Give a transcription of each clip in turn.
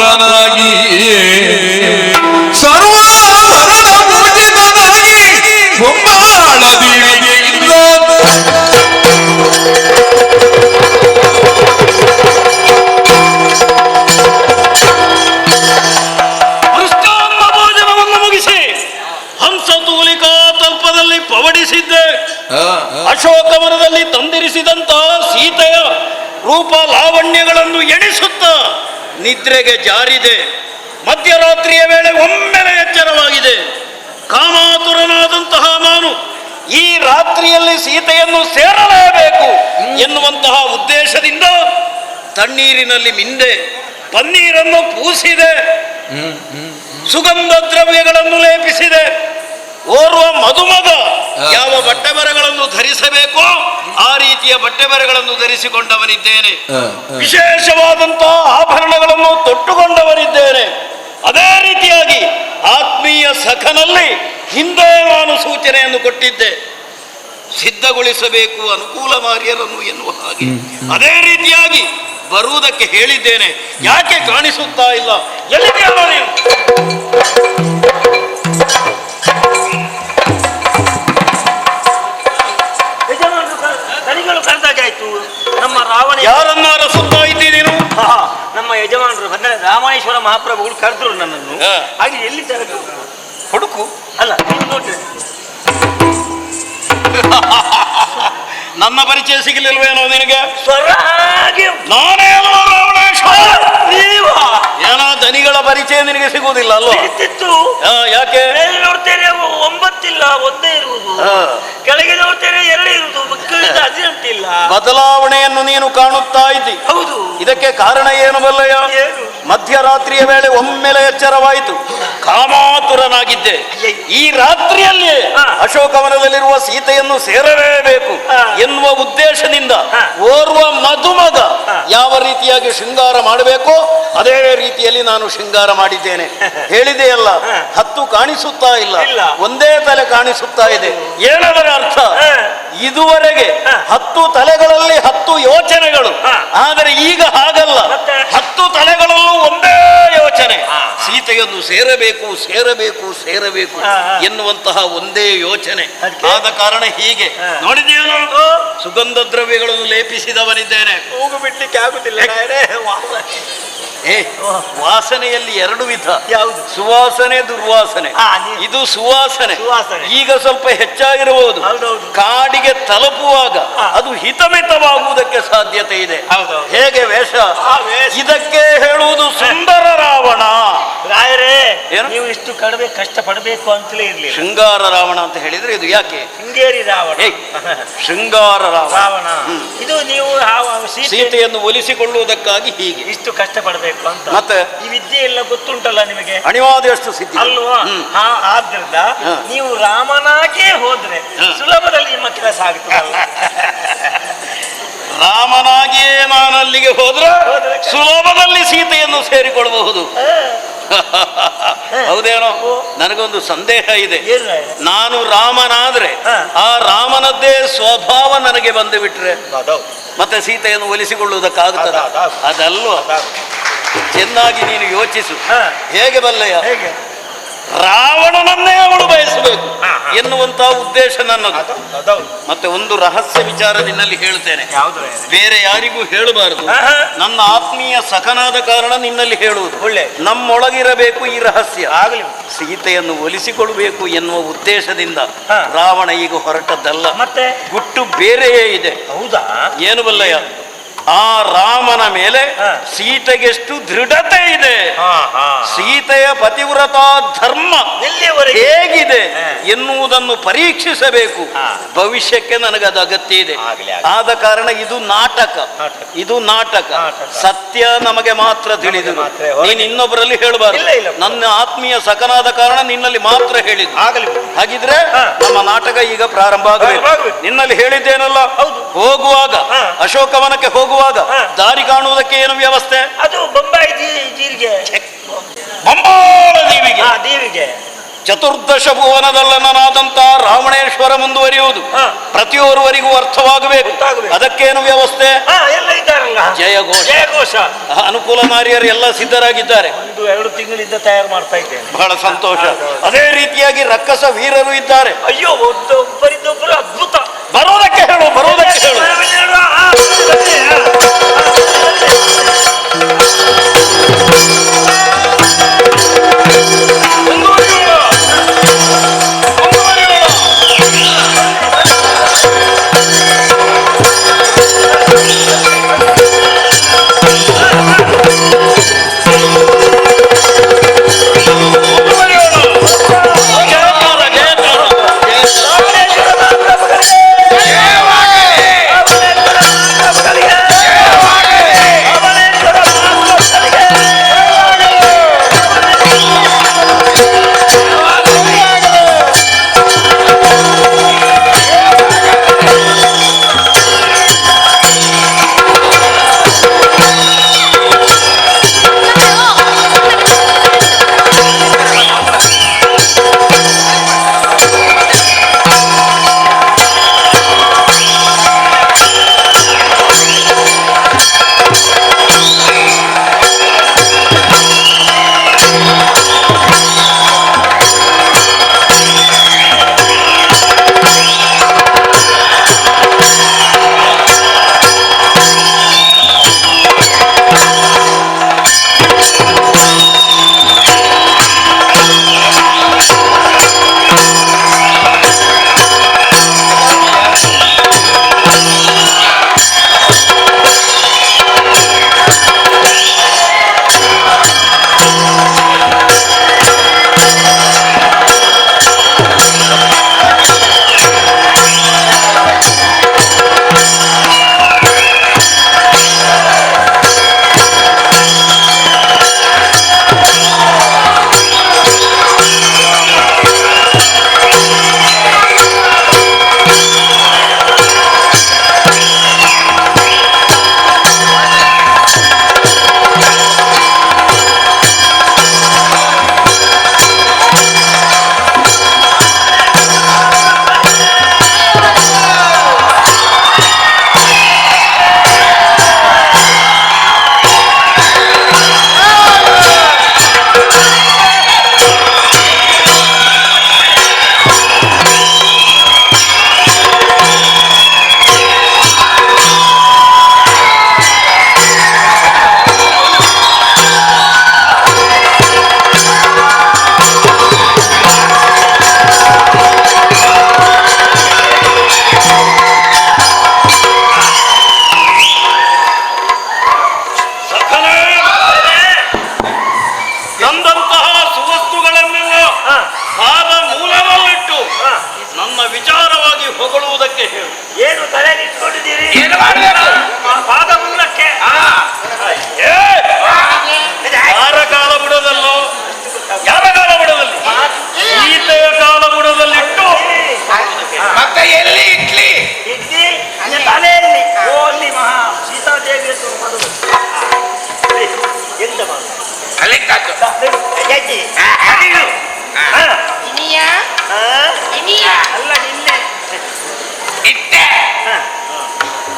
ಕಾಮಾತುರನಾಗಿ ಸರ್ವಾಭರಣ ಪೂಜಿತನಾಗಿ ಕುಂಬಾಳ ದೇವಿಗೆ ಇಲ್ಲ ಪವಡಿಸಿದ್ದೆ. ಅಶೋಕವನದಲ್ಲಿ ತಂದಿರಿಸಿದಂತಹ ಸೀತೆಯ ರೂಪ ಲಾವಣ್ಯಗಳನ್ನು ಎಣಿಸುತ್ತ ನಿದ್ರೆಗೆ ಜಾರಿದೆ. ಮಧ್ಯರಾತ್ರಿಯ ವೇಳೆ ಒಮ್ಮೆಲೆ ಎಚ್ಚರವಾಗಿದೆ. ಕಾಮಾತುರನಾದಂತಹ ನಾನು ಈ ರಾತ್ರಿಯಲ್ಲಿ ಸೀತೆಯನ್ನು ಸೇರಲೇಬೇಕು ಎನ್ನುವಂತಹ ಉದ್ದೇಶದಿಂದ ತಣ್ಣೀರಿನಲ್ಲಿ ಮಿಂದೆ, ಪನ್ನೀರನ್ನು ಪೂಸಿದೆ, ಸುಗಂಧ ದ್ರವ್ಯಗಳನ್ನು ಲೇಪಿಸಿದೆ. ಓರ್ವ ಮದುಮಗ ಯಾವ ಬಟ್ಟೆ ಬರೆಗಳನ್ನು ಧರಿಸಬೇಕೋ ಆ ರೀತಿಯ ಬಟ್ಟೆ ಬರೆಗಳನ್ನು ಧರಿಸಿಕೊಂಡವನಿದ್ದೇನೆ. ವಿಶೇಷವಾದಂತಹ ಆಭರಣಗಳನ್ನು ತೊಟ್ಟುಕೊಂಡವನಿದ್ದೇನೆ. ಅದೇ ರೀತಿಯಾಗಿ ಆತ್ಮೀಯ ಸಖನಲ್ಲಿ ಹಿಂದೆ ನಾನು ಸೂಚನೆಯನ್ನು ಕೊಟ್ಟಿದ್ದೆ, ಸಿದ್ಧಗೊಳಿಸಬೇಕು ಅನುಕೂಲ ಮಾರ್ಯರನ್ನು ಎನ್ನುವ ಹಾಗೆ. ಅದೇ ರೀತಿಯಾಗಿ ಬರುವುದಕ್ಕೆ ಹೇಳಿದ್ದೇನೆ. ಯಾಕೆ ಕಾಣಿಸುತ್ತಾ ಇಲ್ಲ? ಎಲ್ಲಿದೆಯಲ್ಲ ನೀನು? ನಮ್ಮ ರಾವಣ ಯಾರನ್ನ ಅರಸುತ್ತಾ ಇದ್ದೀ ನೀನು? ನಮ್ಮ ಯಜಮಾನರು ಬಂದರೆ ರಾಮೇಶ್ವರ ಮಹಾಪ್ರಭುಗಳು ಕರೆದ್ರು ನನ್ನನ್ನು. ಹಾಗೆ ಎಲ್ಲಿ ಹುಡುಕು ಅಲ್ಲ ನೋಡ್ರಿ, ನನ್ನ ಪರಿಚಯ ಸಿಗಲಿಲ್ವೇನೋ ನಿನಗೆ? ಸ್ವರ ಹಾಗೆ ನಾನೇ ಏನೋ ದನಿಗಳ ಪರಿಚಯ ನಿನಗೆ ಸಿಗುವುದಿಲ್ಲ ಅಲ್ವಾ? ಯಾಕೆ ನೋಡ್ತೇನೆ 9 ಇಲ್ಲ, 1 ಇರುವುದು. ಕೆಳಗೆ ನೋಡ್ತೇನೆ 2 ಇರುವುದು. ಅದಿಲ್ಲ. ಬದಲಾವಣೆಯನ್ನು ನೀನು ಕಾಣುತ್ತಾ ಇದ್ದಿ. ಹೌದು. ಇದಕ್ಕೆ ಕಾರಣ ಏನು ಬಲ್ಲಯ್ಯ? ಮಧ್ಯರಾತ್ರಿಯ ವೇಳೆ ಒಮ್ಮೆಲೆ ಎಚ್ಚರವಾಯಿತು. ಕಾಮಾತುರನಾಗಿದ್ದೆ. ಈ ರಾತ್ರಿಯಲ್ಲಿ ಅಶೋಕವನದಲ್ಲಿರುವ ಸೀತೆಯನ್ನು ಸೇರಲೇಬೇಕು ಎನ್ನುವ ಉದ್ದೇಶದಿಂದ ಓರ್ವ ಮದುಮಗ ಯಾವ ರೀತಿಯಾಗಿ ಶೃಂಗಾರ ಮಾಡಬೇಕೋ ಅದೇ ರೀತಿಯಲ್ಲಿ ನಾನು ಶೃಂಗಾರ ಮಾಡಿದ್ದೇನೆ. ಹೇಳಿದೆಯಲ್ಲ, 10 ಕಾಣಿಸುತ್ತಾ ಇಲ್ಲ, ಒಂದೇ ತಲೆ ಕಾಣಿಸುತ್ತಾ ಇದೆ. ಏನದರ ಅರ್ಥ? ಇದುವರೆಗೆ 10 ತಲೆಗಳಲ್ಲಿ 10 ಯೋಚನೆಗಳು. ಆದರೆ ಈಗ ಹಾಗಲ್ಲ, 10 ತಲೆಗಳಲ್ಲೂ ಒಂದೇ ಯೋಚನೆ. ಸೀತೆಯನ್ನು ಸೇರಬೇಕು ಸೇರಬೇಕು ಸೇರಬೇಕು ಎನ್ನುವಂತಹ ಒಂದೇ ಯೋಚನೆ. ಆದ ಕಾರಣ ಹೀಗೆ ನೋಡಿದೇನು, ಸುಗಂಧ ದ್ರವ್ಯಗಳನ್ನು ಲೇಪಿಸಿದವನಿದ್ದೇನೆ. ಕೂಗು ಬಿಡ್ಲಿಕ್ಕೆ ಆಗುದಿಲ್ಲ. ವಾಸನೆಯಲ್ಲಿ 2 ವಿಧ. ಯಾವುದು? ಸುವಾಸನೆ, ದುರ್ವಾಸನೆ. ಇದು ಸುವಾಸನೆ. ಈಗ ಸ್ವಲ್ಪ ಹೆಚ್ಚಾಗಿರಬಹುದು. ಕಾಡಿಗೆ ತಲುಪುವಾಗ ಅದು ಹಿತಮಿತವಾಗುವುದಕ್ಕೆ ಸಾಧ್ಯತೆ ಇದೆ. ಹೇಗೆ ವೇಷ? ಇದಕ್ಕೆ ಹೇಳುವುದು ಸುಂದರ ರಾವಣ. ರಾಯರೇ, ನೀವು ಇಷ್ಟು ಕಡಿಮೆ ಕಷ್ಟ ಪಡಬೇಕು ಅಂತಲೇ ಇರ್ಲಿ. ಶೃಂಗಾರ ರಾವಣ ಅಂತ ಹೇಳಿದ್ರೆ ಇದು ಯಾಕೆ? ಶೃಂಗೇರಿ ರಾವಣ, ಶೃಂಗಾರ ರಾವಣ. ಇದು ನೀವು ಸೀತೆಯನ್ನು ಒಲಿಸಿಕೊಳ್ಳುವುದಕ್ಕಾಗಿ ಹೀಗೆ ಇಷ್ಟು ಕಷ್ಟ ಪಡಬೇಕು ಅಂತ. ಮತ್ತೆ ಈ ವಿದ್ಯೆ ಎಲ್ಲ ಗೊತ್ತುಂಟಲ್ಲ ನಿಮಗೆ, ಅಣಿವಾದಷ್ಟು ಸಿದ್ಧಿ ಅಲ್ವಾ? ಆದ್ರಿಂದ ನೀವು ರಾಮನಾಗೇ ಹೋದ್ರೆ ಸುಲಭದಲ್ಲಿ ನಿಮ್ಮ ಕೆಲಸ ಆಗುತ್ತಲ್ಲ. ರಾಮನಾಗಿಯೇ ನಾನಲ್ಲಿಗೆ ಹೋದ್ರೆ ಸುಲಭದಲ್ಲಿ ಸೀತೆಯನ್ನು ಸೇರಿಕೊಳ್ಳಬಹುದು. ಹೌದೇನೋ? ನನಗೊಂದು ಸಂದೇಹ ಇದೆ. ನಾನು ರಾಮನಾದ್ರೆ ಆ ರಾಮನದ್ದೇ ಸ್ವಭಾವ ನನಗೆ ಬಂದು ಬಿಟ್ರೆ ಮತ್ತೆ ಸೀತೆಯನ್ನು ಒಲಿಸಿಕೊಳ್ಳುವುದಕ್ಕಾಗುತ್ತದೆ? ಅದಲ್ವಾ? ಚೆನ್ನಾಗಿ ನೀನು ಯೋಚಿಸು. ಹೇಗೆ ಬಲ್ಲಯ್ಯ? ರಾವಣನನ್ನೇ ಅವಳು ಬಯಸಬೇಕು ಎನ್ನುವಂತಹ ಉದ್ದೇಶ ನನ್ನದು. ಮತ್ತೆ ಒಂದು ರಹಸ್ಯ ವಿಚಾರ ನಿನ್ನಲ್ಲಿ ಹೇಳ್ತೇನೆ, ಬೇರೆ ಯಾರಿಗೂ ಹೇಳಬಾರದು. ನನ್ನ ಆತ್ಮೀಯ ಸಖನಾದ ಕಾರಣ ನಿನ್ನಲ್ಲಿ ಹೇಳುವುದು. ಒಳ್ಳೆ ನಮ್ಮೊಳಗಿರಬೇಕು ಈ ರಹಸ್ಯ. ಸೀತೆಯನ್ನು ಒಲಿಸಿಕೊಳ್ಳಬೇಕು ಎನ್ನುವ ಉದ್ದೇಶದಿಂದ ರಾವಣ ಈಗ ಹೊರಟದ್ದಲ್ಲ, ಮತ್ತೆ ಗುಟ್ಟು ಬೇರೆಯೇ ಇದೆ. ಹೌದಾ? ಏನು ಬಲ್ಲಯ್ಯ? ಆ ರಾಮನ ಮೇಲೆ ಸೀತೆಗೆಷ್ಟು ದೃಢತೆ ಇದೆ, ಸೀತೆಯ ಪತಿವ್ರತ ಧರ್ಮ ಹೇಗಿದೆ ಎನ್ನುವುದನ್ನು ಪರೀಕ್ಷಿಸಬೇಕು. ಭವಿಷ್ಯಕ್ಕೆ ನನಗದು ಅಗತ್ಯ ಇದೆ. ಆದ ಕಾರಣ ಇದು ನಾಟಕ, ಇದು ನಾಟಕ. ಸತ್ಯ ನಮಗೆ ಮಾತ್ರ ತಿಳಿದಿರು. ನೀನು ಇನ್ನೊಬ್ಬರಲ್ಲಿ ಹೇಳಬಾರದು. ನನ್ನ ಆತ್ಮೀಯ ಸಖನಾದ ಕಾರಣ ನಿನ್ನಲ್ಲಿ ಮಾತ್ರ ಹೇಳಿದ್ದು. ಹಾಗಿದ್ರೆ ನಮ್ಮ ನಾಟಕ ಈಗ ಪ್ರಾರಂಭ ಆಗಬೇಕು. ನಿನ್ನಲ್ಲಿ ಹೇಳಿದ್ದೇನಲ್ಲ, ಹೋಗುವಾಗ ಅಶೋಕವನಕ್ಕೆ ಹೋಗುವಾಗ ದಾರಿ ಕಾಣುವುದಕ್ಕೆ ಏನು ವ್ಯವಸ್ಥೆ? ಅದು ಬೊಂಬಾಯಿ ಜೀರಿಗೆ, ಬಂಬಾಳ ದೇವಿಗೆ ಚತುರ್ದಶ ಭುವನದಲ್ಲನಾದಂತಹ ರಾವಣೇಶ್ವರ ಮುಂದುವರಿಯುವುದು ಪ್ರತಿಯೊರುವರಿಗೂ ಅರ್ಥವಾಗಬೇಕು. ಅದಕ್ಕೇನು ವ್ಯವಸ್ಥೆ? ಎಲ್ಲ ಇದ್ದಾರಲ್ಲ, ಜಯಘೋಷ ಜಯಘೋಷ. ಅನುಕೂಲ ನಾರಿಯರು ಎಲ್ಲ ಸಿದ್ಧರಾಗಿದ್ದಾರೆ. 1-2 ತಿಂಗಳಿಂದ ತಯಾರು ಮಾಡ್ತಾ ಇದ್ದೇನೆ. ಬಹಳ ಸಂತೋಷ. ಅದೇ ರೀತಿಯಾಗಿ ರಕ್ಕಸ ವೀರರು ಇದ್ದಾರೆ. ಅಯ್ಯೋ, ಒಬ್ಬರಿದ್ದೊಬ್ಬರು ಅದ್ಭುತ. ಬರೋದಕ್ಕೆ ಹೇಳು, ಬರೋದಕ್ಕೆ ಹೇಳು.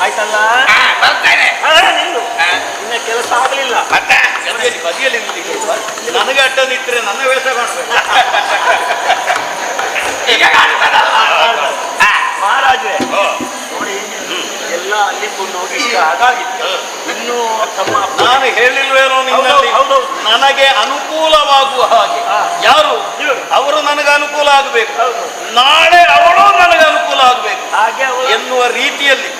ಆಯ್ತಲ್ಲ ಇನ್ನ ಕೆಲಸ ಆಗ್ಲಿಲ್ಲ ಬದಿಯಲ್ಲಿ ನನಗೆ ಅಡ್ಡ ನಿಂತರೆ ನನ್ನ ವೇಷ ಕಾಣ್ಬೇಕು. ಮಹಾರಾಜರೇ ನೋಡಿ ಎಲ್ಲ ಅಲ್ಲಿ ಹೋಗಿ ಹಾಗಾಗಿತ್ತು. ಇನ್ನೂ ತಮ್ಮ ನಾನು ಹೇಳಿಲ್ವೇನೋ ನಿನ್ನಲ್ಲಿ ನನಗೆ ಅನುಕೂಲವಾಗುವ ಹಾಗೆ ಯಾರು ಅವರು ನನಗೆ ಅನುಕೂಲ ಆಗಬೇಕು, ನಾಳೆ ಅವಳು ನನಗೆ ಅನುಕೂಲ ಆಗಬೇಕು ಹಾಗೆ ಎನ್ನುವ ರೀತಿಯಲ್ಲಿ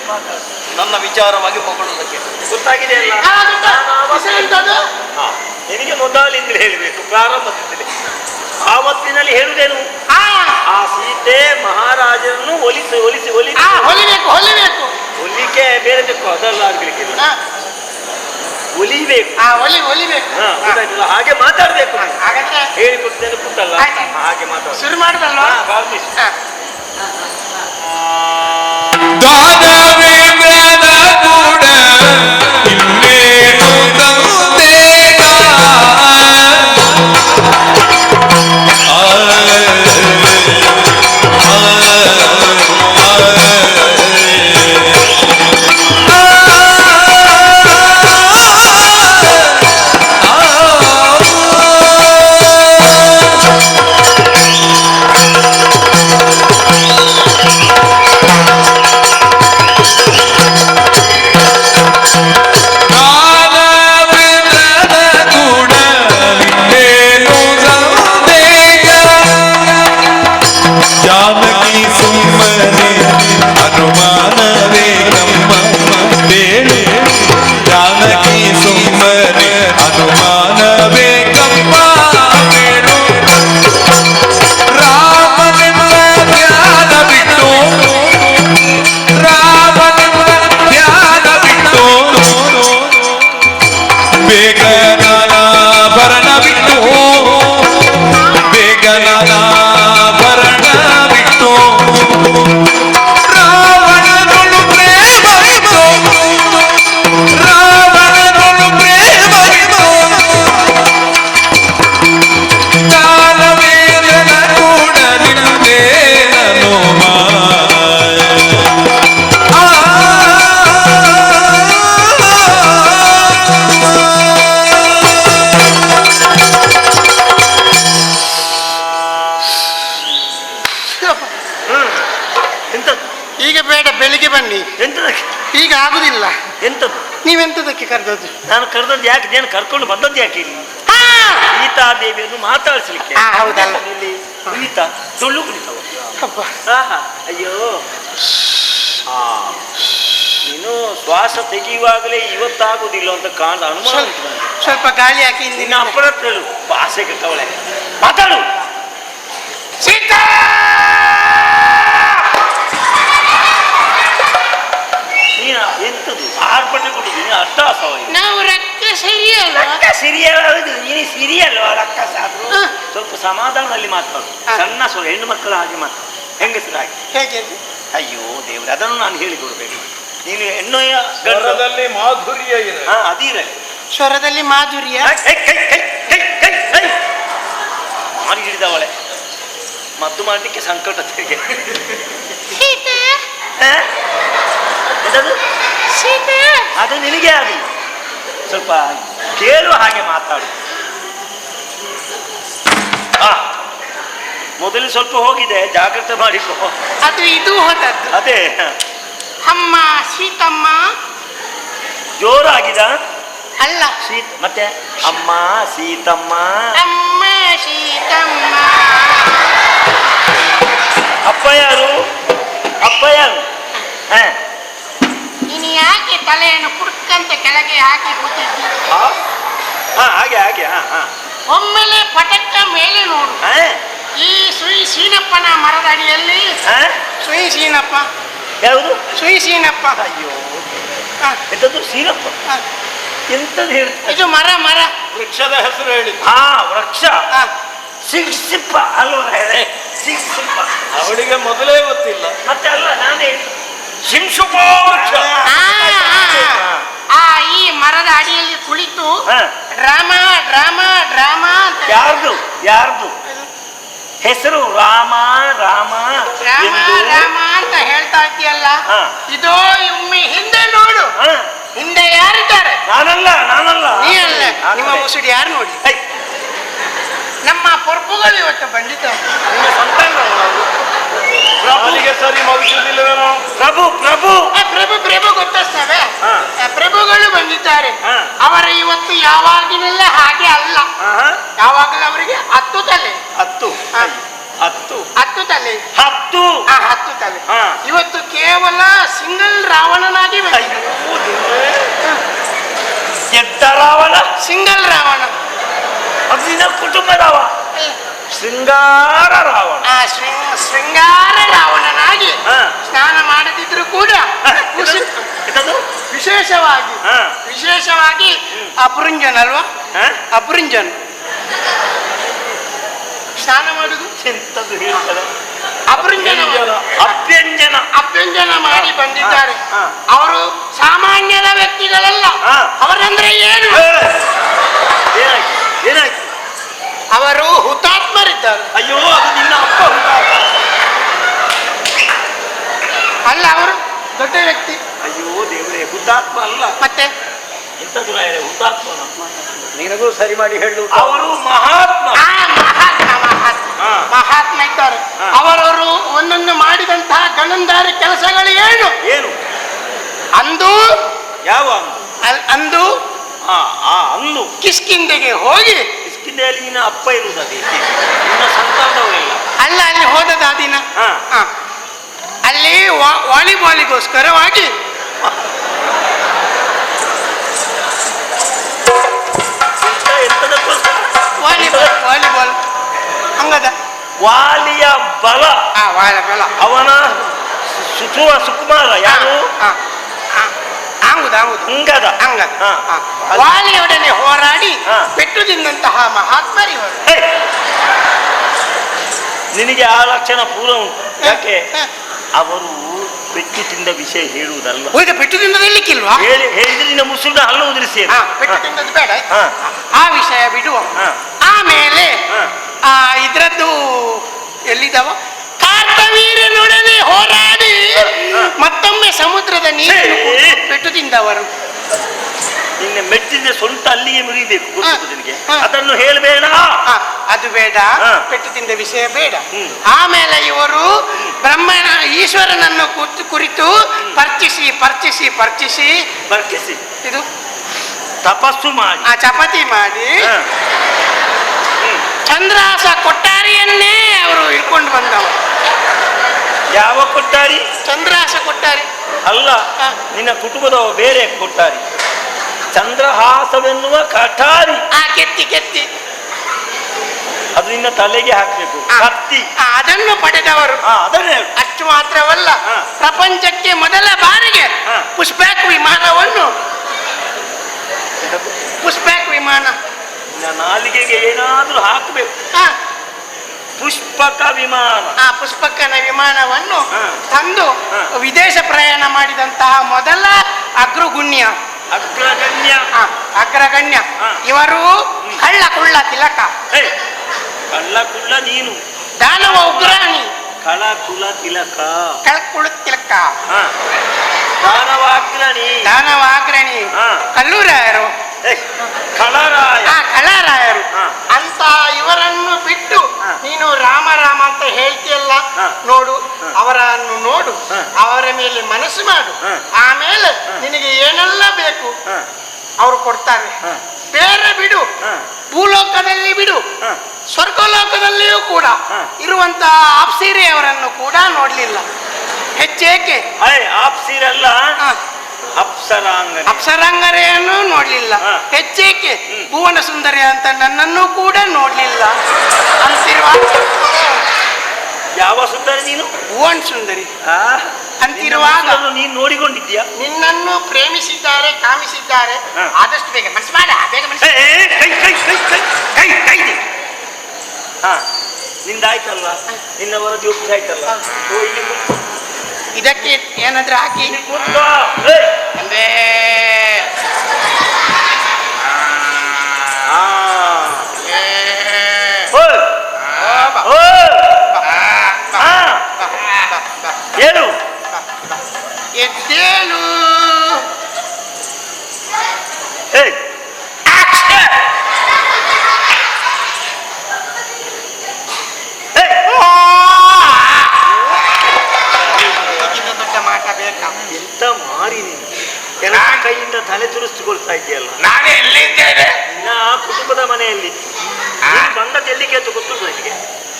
ನನ್ನ ವಿಚಾರವಾಗಿ ಹೊಗಳುವುದಕ್ಕೆ ಗೊತ್ತಾಗಿದೆ ಅಲ್ಲ. ನಿನಗೆ ಮೊದಲಿಂದ ಹೇಳಬೇಕು ಪ್ರಾರಂಭದಿಂದಲೇ. ಆವತ್ತಿನಲ್ಲಿ ಹೇಳುವುದೇನು, ಆ ಸೀತೆ ಮಹಾರಾಜರನ್ನು ಒಲಿಸಿ ಒಲಿಸಿ ಒಲಿಸಿ ಹೊಲಿಬೇಕು ಹೊಲಿಕೆ ಬೇರೆ ಬೇಕು, ಅದೆಲ್ಲ ಆಗ್ಲಿಕ್ಕಿಲ್ಲ, ಒಲಿಬೇಕು. ಗೊತ್ತಾಯ್ತಲ್ಲ, ಹಾಗೆ ಮಾತಾಡ್ಬೇಕು. ಹೇಳಿಕೊಡ್ತೇನೆ ಪುಟ್ಟಲ್ಲ, ಹಾಗೆ ಮಾತಾಡ ಶುರು ಮಾಡುದಲ್ವಾ. ದಾನವೇಂದ್ರನ ಕೂಡ ಇನ್ನೇನು ತಂದೇಗ ಬೇಗ ಭರಣ ಬಿಟ್ಟು ಬೇಗ ಭರಣ ಬಿಟ್ಟು ರಾವಣನೊಳು ಪ್ರೇಮವಿತು ರಾವಣನೊಳು ಪ್ರೇಮವಿತು ಕಾಲವೇದನ ಕೂಡ ನಿಂದೇನೋ ಈಗ ಬೇಡ, ಬೆಳಿಗ್ಗೆ ಬನ್ನಿ. ಎಂತದಕ್ಕೆ? ಈಗ ಆಗುದಿಲ್ಲ. ಎಂತದ್ದು? ನೀವೆಂತದಕ್ಕೆ ಕರೆದದ್ದು? ನಾನು ಕರೆದದ್ದು ಯಾಕೆ? ನೀನು ಕರ್ಕೊಂಡು ಬಂದದ್ದು ಯಾಕೆ ಇಲ್ಲಿ? ಸೀತಾದೇವಿಯನ್ನು ಮಾತಾಡಿಸ್ಲಿಕ್ಕೆ. ಹೌದಲ್ಲ. ಇಲ್ಲಿ ಕುಣಿತ ಸುಳ್ಳು ಕುಣಿತವ. ಅಯ್ಯೋ, ನೀನು ಶ್ವಾಸ ತೆಗೆಯುವಾಗಲೇ ಇವತ್ತಾಗುದಿಲ್ಲ ಅಂತ ಕಾಣದ ಅನುಮಾನ. ಸ್ವಲ್ಪ ಗಾಳಿ ಹಾಕಿ ನಿನ್ನ ಅಪ್ಪನ ಹತ್ರ ಹೇಳು, ಭಾಷೆ ಕೆಟ್ಟವಳೆ, ಮಾತಾಡು. ಸೀತಾ ಎಂತದು ಆರ್ಭಟ ಕೊಟ್ಟಿದ್ದೀನಿ? ಅಷ್ಟಾಸವ. ನಾವು ರಕ್ತ ಸರಿಯಲ್ಲ. ರಕ್ತ ಸಿರಿಯಲ್ ನೀನು ಸಿರಿಯಲ್ವ? ರಕ್ಕಸ ಆದ್ರೂ ಸ್ವಲ್ಪ ಸಮಾಧಾನದಲ್ಲಿ ಮಾತಾಡು. ಸಣ್ಣ ಸ್ವರ, ಹೆಣ್ಣು ಮಕ್ಕಳ ಹಾಗೆ ಮಾತಾಡು, ಹೆಂಗಸರ ಹಾಗೆ. ಹೇಗೆ? ಅಯ್ಯೋ ದೇವ್ರೆ, ಅದನ್ನು ನಾನು ಹೇಳಿಕೊಡ್ಬೇಕು. ನೀನು ಹೆಣ್ಣು ಸ್ವರದಲ್ಲಿ ಮಾಧುರ್ಯ ಇದೆ. ಅದಿರಲಿ. ಸ್ವರದಲ್ಲಿ ಮಾಧುರ್ಯ. ಮಾಡಿ ಹಿಡಿದವಳೆ ಮದ್ದು ಮಾಡಲಿಕ್ಕೆ ಸಂಕಟ ತೆಗೆ. ಅದು ನಿನಗೆ ಆಗಲಿ. ಸ್ವಲ್ಪ ಕೇಳುವ ಹಾಗೆ ಮಾತಾಡು. ಮೊದಲು ಸ್ವಲ್ಪ ಹೋಗಿದೆ, ಜಾಗ್ರತೆ ಮಾಡಿಕೊ. ಅದು ಇದು ಹೋದದ್ದು. ಅದೇ ಅಮ್ಮ ಸೀತಮ್ಮ ಜೋರಾಗಿದ ಅಲ್ಲ. ಮತ್ತೆ ಅಮ್ಮ ಸೀತಮ್ಮ. ಅಮ್ಮ ಸೀತಮ್ಮ. ಅಪ್ಪ ಯಾರು? ಅಪ್ಪ ಯಾರು? ನೀನು ಯಾಕೆ ತಲೆಯನ್ನು ಕುಡ್ಕಂತ ಕೆಳಗೆ ಹಾಕಿ ಕೂತಿದ್ದಿ? ಹಾಗೆ ಹಾಗೆ. ಒಮ್ಮೆಲೆ ಪಟಕ್ಕ ಮೇಲೆ ನೋಡು. ಈ ಶ್ರೀ ಸೀನಪ್ಪನ ಮರದ ಅಡಿಯಲ್ಲಿ. ಶ್ರೀ ಸೀನಪ್ಪ. ಯಾವುದು? ಶ್ರೀ ಸೀನಪ್ಪ. ಅಯ್ಯೋ, ಎಂತದ್ದು ಸೀನಪ್ಪ? ಎಂತದ್ದು ಹೇಳ್ತಾರೆ? ಇದು ಮರ. ವೃಕ್ಷದ ಹೆಸರು ಹೇಳಿ. ವೃಕ್ಷ. ಸಿಕ್ಸಿಪ್ಪ ಅಲ್ವ? ಸಿಕ್ಸಿಪ್ಪ. ಅವಳಿಗೆ ಮೊದಲೇ ಗೊತ್ತಿಲ್ಲ. ಮತ್ತೆ ಅಲ್ಲ, ನಾನೇ ಶಿಂಶುಪ ವೃಕ್ಷ. ಈ ಮರದ ಅಡಿಯಲ್ಲಿ ಕುಳಿತು ಡ್ರಾಮಾ ಡ್ರಾಮಾ ಡ್ರಾಮಾ ಅಂತ. ಯಾರ್ದು ಹೆಸರು? ರಾಮ ರಾಮ ರಾಮ ಅಂತ ಹೇಳ್ತಾ ಇದ್ದೀಯಲ್ಲ. ಇದೋ ಒಮ್ಮೆ ಹಿಂದೆ ನೋಡು. ಹಿಂದೆ ಯಾರಿದ್ದಾರೆ? ನಾನಲ್ಲ. ನೀ ಅಲ್ಲ. ನಿಮ್ಮ ಮುಸುಡಿ ಯಾರು ನೋಡಿ? ನಮ್ಮ ಪ್ರಭುಗಳು ಇವತ್ತು ಬಂದಿದ್ದಾರೆ. ಪ್ರಭುಗೆ ಸರಿ ಮಗುದಿಲ್ಲವೇನೋ? ಪ್ರಭು ಗೊತ್ತಸ್ತವೆ. ಪ್ರಭುಗಳು ಬಂದಿದ್ದಾರೆ. ಅವರ ಇವತ್ತು ಯಾವಾಗಿನೆಲ್ಲ ಹಾಗೆ ಅಲ್ಲ. ಯಾವಾಗಲೂ ಅವರಿಗೆ 10 ತಲೆ. 10 ತಲೆ. 10 ತಲೆ. ಇವತ್ತು ಕೇವಲ ಸಿಂಗಲ್ ರಾವಣನಾಗಿ ಎದ್ದ ರಾವಣ. ಸಿಂಗಲ್ ರಾವಣ. ಅದಿನ ಕುಟುಂಬದವ. ಶೃಂಗಾರ ರಾವಣ. ಶೃಂಗಾರ ರಾವಣನಾಗಿ ಸ್ನಾನ ಮಾಡದಿದ್ರು ಕೂಡ ವಿಶೇಷವಾಗಿ ಅಪುರಂಜನ್ ಅಲ್ವಾ? ಅಪುರಂಜನ್ ಸ್ನಾನ ಮಾಡುದು. ಎಂತದ್ದು ಹೇಳ್ತಾರೆ? ಅಭ್ಯಂಜನ ಮಾಡಿ ಬಂದಿದ್ದಾರೆ. ಅವರು ಸಾಮಾನ್ಯದ ವ್ಯಕ್ತಿಗಳಲ್ಲ. ಅವರಂದ್ರೆ ಏನು? ಏನಾಯ್ತು? ಅವರು ಹುತಾತ್ಮರಿದ್ದಾರೆ. ಅಯ್ಯೋ, ಅದು ನಿನ್ನ ಅಪ್ಪ ಹುತಾತ್ಮ ಅಲ್ಲ, ಅವರು ದೊಡ್ಡ ವ್ಯಕ್ತಿ. ಅಯ್ಯೋ ದೇವರೇ, ಹುತಾತ್ಮ ಅಲ್ಲ ಮತ್ತೆ ಎಂತದ್ದು ಹುತಾತ್ಮ? ನಿನಗೂ ಸರಿ ಮಾಡಿ ಹೇಳು. ಅವರು ಮಹಾತ್ಮ ಇದ್ದಾರೆ. ಅವರವರು ಒಂದೊಂದು ಮಾಡಿದಂತಹ ಗಣಂದಾರಿ ಕೆಲಸಗಳು ಏನು? ಅಂದು ಯಾವ ಅಂದು ಅಂದು ಕಿಷ್ಕಿಂಧೆಗೆ ಹೋಗಿ. ಕಿಷ್ಕಿಂಧೆಯಲ್ಲಿ ನಿನ್ನ ಅಪ್ಪ ಇರುವುದೇ? ನಿನ್ನ ಸಂತಾನದವರೆಲ್ಲ ಅಲ್ಲ, ಅಲ್ಲಿ ಹೋದದ ದಿನ ಅಲ್ಲಿ ವಾಲಿಬಾಲಿಗೋಸ್ಕರವಾಗಿ ವಾಲಿಬಾಲ್ ಹಂಗದ ವಾಲಿಯ ಬಲ. ಅವನ ಸುಕುಮಾರ ಯಾರು? ಹಂಗದ ಹಂಗದ ವಾಲಿಯೊಡನೆ ಪೆಟ್ಟು ತಿಂದಂತಹ ಮಹಾತ್ಮರಿವರು. ನಿನಗೆ ಆ ಲಕ್ಷಣ ಪೂರ ಉಂಟು. ಯಾಕೆ? ಅವರು ಪೆಟ್ಟು ತಿಂದ ವಿಷಯ ಹೇಳುವುದಲ್ಲ. ಈಗ ಪೆಟ್ಟು ತಿನ್ನೋದು ಹೇಳಿಕ್ಕಿಲ್ವಾ? ಹೇಳಿದ್ರೆ ನಿನ್ನ ಮುಸುಳಿನ ಹಲ್ಲು ಉದುರಿಸಿ. ಪೆಟ್ಟು ತಿನ್ನೋದು ಬೇಡ, ಆ ವಿಷಯ ಬಿಡುವ. ಆಮೇಲೆ ಇದ್ರದ್ದು ಎಲ್ಲಿದ್ದಾವ? ಕಾರ್ತವೀರ್ಯನೊಡನೆ ಹೋರಾಡಿ ಮತ್ತೊಮ್ಮೆ ಸಮುದ್ರದ ನೀರು ಪೆಟ್ಟು ತಿಂದವರು. ನಿನ್ನ ಮೆಟ್ಟಿನ ಸೊಂಟ ಅಲ್ಲಿಗೆ ಮುರಿಬೇಕು, ಗೊತ್ತು ನಿನಗೆ. ಅದನ್ನು ಹೇಳಬೇಡ. ಅದು ಬೇಡ, ಪೆಟ್ಟು ತಿಂದ ವಿಷಯ ಬೇಡ. ಆಮೇಲೆ ಇವರು ಬ್ರಹ್ಮನ ಈಶ್ವರನನ್ನು ಕುರಿತು ಪರ್ಚಿಸಿ ಪರ್ಚಿಸಿ ಪರ್ಚಿಸಿ ಪರ್ಚಿಸಿ ಇದು ತಪಸ್ಸು ಮಾಡಿ ಚಪಾತಿ ಮಾಡಿ ಚಂದ್ರಾಸ ಕೊಟ್ಟಾರಿಯನ್ನೇ ಅವರು ಇಟ್ಕೊಂಡು ಬಂದವರು. ಯಾವ ಕೊಟ್ಟಾರಿ? ಚಂದ್ರಾಸ ಕೊಟ್ಟಾರಿ ಅಲ್ಲ, ನಿನ್ನ ಕುಟುಂಬದ ಬೇರೆ ಕೊಟ್ಟಾರಿ. ಚಂದ್ರಹಾಸವೆನ್ನುವ ಕಠಾರಿ. ಕೆತ್ತಿ ಕೆತ್ತಿ ಅದು ನಿನ್ನ ತಲೆಗೆ ಹಾಕ್ಬೇಕು, ಕತ್ತಿ. ಅದನ್ನು ಪಡೆದವರು. ಅದನ್ನೇ. ಅಷ್ಟು ಮಾತ್ರವಲ್ಲ, ಪ್ರಪಂಚಕ್ಕೆ ಮೊದಲ ಬಾರಿಗೆ ಪುಷ್ಪಕ್ ವಿಮಾನವನ್ನು ಪುಷ್ಪಕ್ ವಿಮಾನ ನಾಲಿಗೆಗೆ ಏನಾದ್ರೂ ಹಾಕಬೇಕು. ಪುಷ್ಪಕ ವಿಮಾನ. ಪುಷ್ಪಕನ ವಿಮಾನವನ್ನು ತಂದು ವಿದೇಶ ಪ್ರಯಾಣ ಮಾಡಿದಂತಹ ಮೊದಲ ಅಗ್ರಗಣ್ಯ ಅಗ್ರಗಣ್ಯ ಇವರು ಕಳ್ಳ ಕುಳ್ಳ ತಿಲಕ. ಕಳ್ಳ ಕುಳ್ಳ ನೀನು, ದಾನವ ಉಗ್ರಾಣಿ. ಕಳ ಕುಲ ತಿಲಕ, ಕಳ್ಕುಳ ತಿಲಕ, ದಾನವಾಗ್ರಣಿ, ದಾನವಾಗ್ರಣಿ, ಕಲ್ಲೂರಾಯರು, ಕಳರಾಯರು ಅಂತ ಇವರನ್ನು ಬಿಟ್ಟು ನೀನು ರಾಮ ರಾಮ ಅಂತ ಹೇಳ್ತೀಯಲ್ಲ, ನೋಡು ಅವರನ್ನು ನೋಡು, ಅವರ ಮೇಲೆ ಮನಸ್ಸು ಮಾಡು. ಆಮೇಲೆ ನಿನಗೆ ಏನೆಲ್ಲ ಬೇಕು ಅವರು ಕೊಡ್ತಾರೆ. ಬೇರೆ ಬಿಡು, ಭೂಲೋಕದಲ್ಲಿ ಬಿಡು, ಸ್ವರ್ಗಲೋಕದಲ್ಲಿಯೂ ಕೂಡ ಇರುವಂತಹ ಅಪ್ಸೀರೆಯವರನ್ನು ಕೂಡ ನೋಡ್ಲಿಲ್ಲ. ಹೆಚ್ಚೇಕೆ ಅಪ್ಸೀರಲ್ಲ, ಅಪ್ಸರಾಂಗರೆಯನ್ನು ನೋಡ್ಲಿಲ್ಲ. ಹೆಚ್ಚೇಕೆ ಭುವನ ಸುಂದರಿ ಅಂತ ನನ್ನನ್ನು ಕೂಡ ನೋಡ್ಲಿಲ್ಲ ಅಂತಿರುವಾಗ. ಯಾವ ಸುಂದರಿ ನೀನು? ಭುವನ ಸುಂದರಿ ಅಂತಿರುವಾಗ ನೀನು ನೋಡಿಕೊಂಡಿದ್ಯಾ? ನಿನ್ನನ್ನು ಪ್ರೇಮಿಸಿದ್ದಾರೆ, ಕಾಮಿಸಿದ್ದಾರೆ. ಆದಷ್ಟು ಬೇಗ ಮನಸ್ಸು ಮಾಡ, ಬೇಗ ನಿಂದಾಯ್ತಲ್ಲ, ನಿನ್ನ ವರದಿ ಒಪ್ಪಿಸಾಯ್ತಲ್ಲ. ಇದಕ್ಕೆ ಏನಾದ್ರೂ ಹಾಕಿ ಅಂದ್ರೆ ಏನು ಎದ್ದೇಳು. ದೊಡ್ಡ ಮಾಟ ಬೇಕಾ? ಎಂತ ಮಾರಿ ನೀನು ಎಲ್ಲ ಕೈಯಿಂದ ತಲೆ ತುರಿಸಿಕೊಳ್ತಾ ಇದೆಯಲ್ಲ. ನಾನೇ ಎಲ್ಲಿದ್ದೇನೆ? ನಾ ಕುಟುಂಬದ ಮನೆಯಲ್ಲಿ ಬಂದದ್ದು ಎಲ್ಲಿಗೆ ಅಂತ ಗೊತ್ತುಂಟು ನನಗೆ.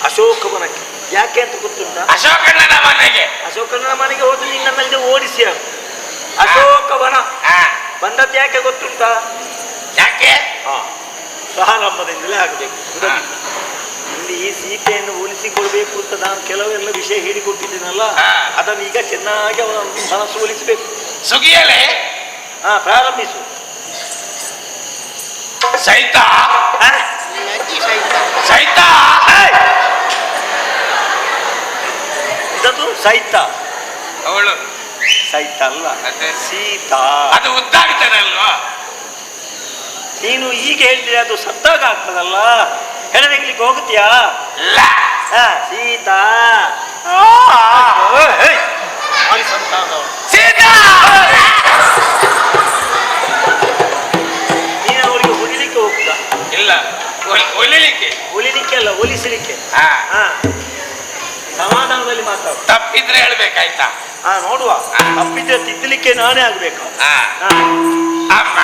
ಅಶೋಕವನಕ್ಕೆ. ಯಾಕೆ ಅಂತ ಗೊತ್ತುಂಟಾ? ಅಶೋಕಣ್ಣನ ಮನೆಗೆ. ಅಶೋಕಣ್ಣನ ಮನೆಗೆ ಹೋದ್ರೆ ನಿನ್ನಲ್ಲಿಂದ ಓಡಿಸಿ. ಅಶೋಕವನ ಬಂದದ್ದು ಯಾಕೆ ಗೊತ್ತುಂಟಾ? ಯಾಕೆ? ಪ್ರಾರಂಭದಿಂದಲೇ ಆಗಬೇಕು. ಇಲ್ಲಿ ಸೀತೆಯನ್ನು ಒಲಿಸಿಕೊಳ್ಬೇಕು ಅಂತ ನಾನು ಕೆಲವೆಲ್ಲ ವಿಷಯ ಹೇಳಿಕೊಟ್ಟಿದ್ದೀನಲ್ಲ, ಅದನ್ನು ಈಗ ಚೆನ್ನಾಗಿ ಅವನ ಮನಸ್ಸು ಒಲಿಸಬೇಕು. ಸುಗಿಯಲೆ ಪ್ರಾರಂಭಿಸು. ಸೈತ ಸೈತ ಇದದು ಸೈತ. ಅವಳು ಸೈತ ಅಲ್ಲ, ಸೀತಾ. ಅದು ಉದ್ದಾಗ್ತಾನಲ್ವಾ? ನೀನು ಈಗ ಹೇಳಿದ್ರೆ ಅದು ಸತ್ತಾಗ ಆಗ್ತದಲ್ಲ. ಹೆಣವೆಗ್ಲಿಕ್ಕೆ ಹೋಗುತ್ತೀಯಾ? ಸೀತಾ ನೀನು ಅವರಿಗೆ ಹೊಲಿಲಿಕ್ಕೆ ಹೋಗ್ತಾ? ಇಲ್ಲ, ಹೊಲಿಲಿಕ್ಕೆ ಅಲ್ಲ, ಒಲಿಸಲಿಕ್ಕೆ. ಸಮಾಧಾನದಲ್ಲಿ ಮಾತಾಡು. ತಪ್ಪಿದ್ರೆ ಹೇಳ್ಬೇಕಾಯ್ತಾ? ನೋಡುವ. ತಪ್ಪಿದ್ರೆ ತಿದ್ದಲಿಕ್ಕೆ ನಾನೇ ಆಗ್ಬೇಕು. ಅಮ್ಮ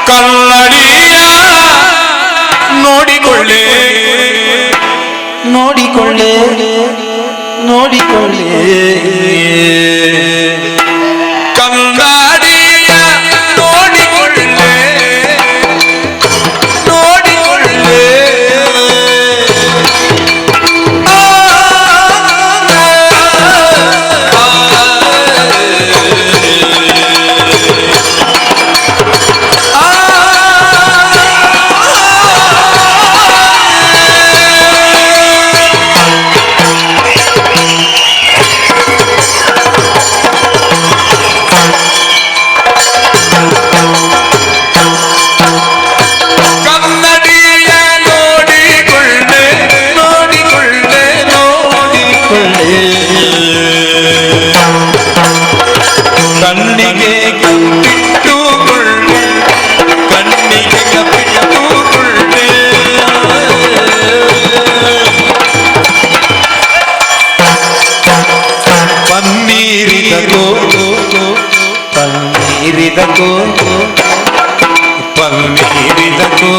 ಕನ್ನಡಿಯ ನೋಡಿಕೊಳ್ಳೆ ನೋಡಿಕೊಳ್ಳೆ ನೋಡಿಕೊಳ್ಳೆ ಕನ್ನಡಿಯ ನೋಡಿಕೊಳ್ಳೆ ನೋಡಿಕೊಳ್ಳೆ ಆ ಪನ್ನೀರಿದಕೋ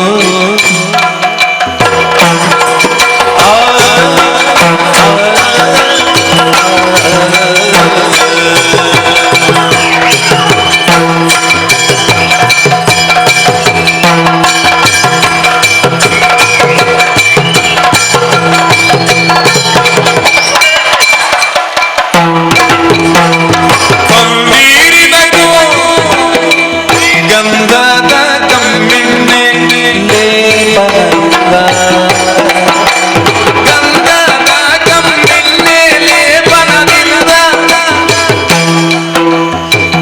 ಪನ್ನೀರಿದಕೋ ಗಂಧದ ಕಮ್ಮಿಣ್ಣೆ ಲೇಪನದಿಂದ ಗಂಧದ ಕಮ್ಮಿಣ್ಣೆ ಲೇಪನದಿಂದ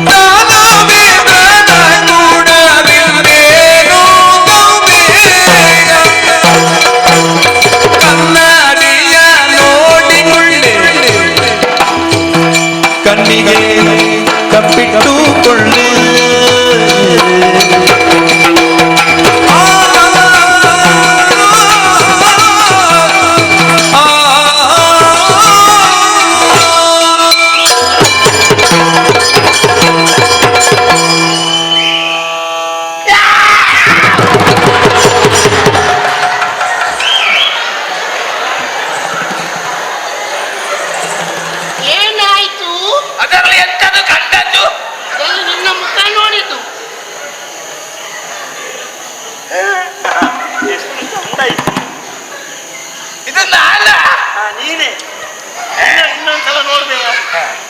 ದಾನವೇಂದ್ರನ ಗೂಢವಿಂದೇನೋ ಗೌಬೇಯ ಕನ್ನಡಿಯ ನೋಡಿಕೊಳ್ಳೆ ಕಣ್ಣಿಗೆ ಕಪ್ಪಿಟ್ಟುಕೊಳ್ಳೆ ಏನಾಯ್ತು? ಅದರಲ್ಲಿ ಎಂತದು ಕಂಡದ್ದು? ಎಲ್ಲಿ ನಿನ್ನ ಮುಖ ನೋಡಿದ್ದು? ಎಷ್ಟು ಚಂದ ಇತ್ತು. ಇದು ನಾನ ನೀನೇ ಇನ್ನೊಂದ್ಸಲ ನೋಡ್ಬೇಡ,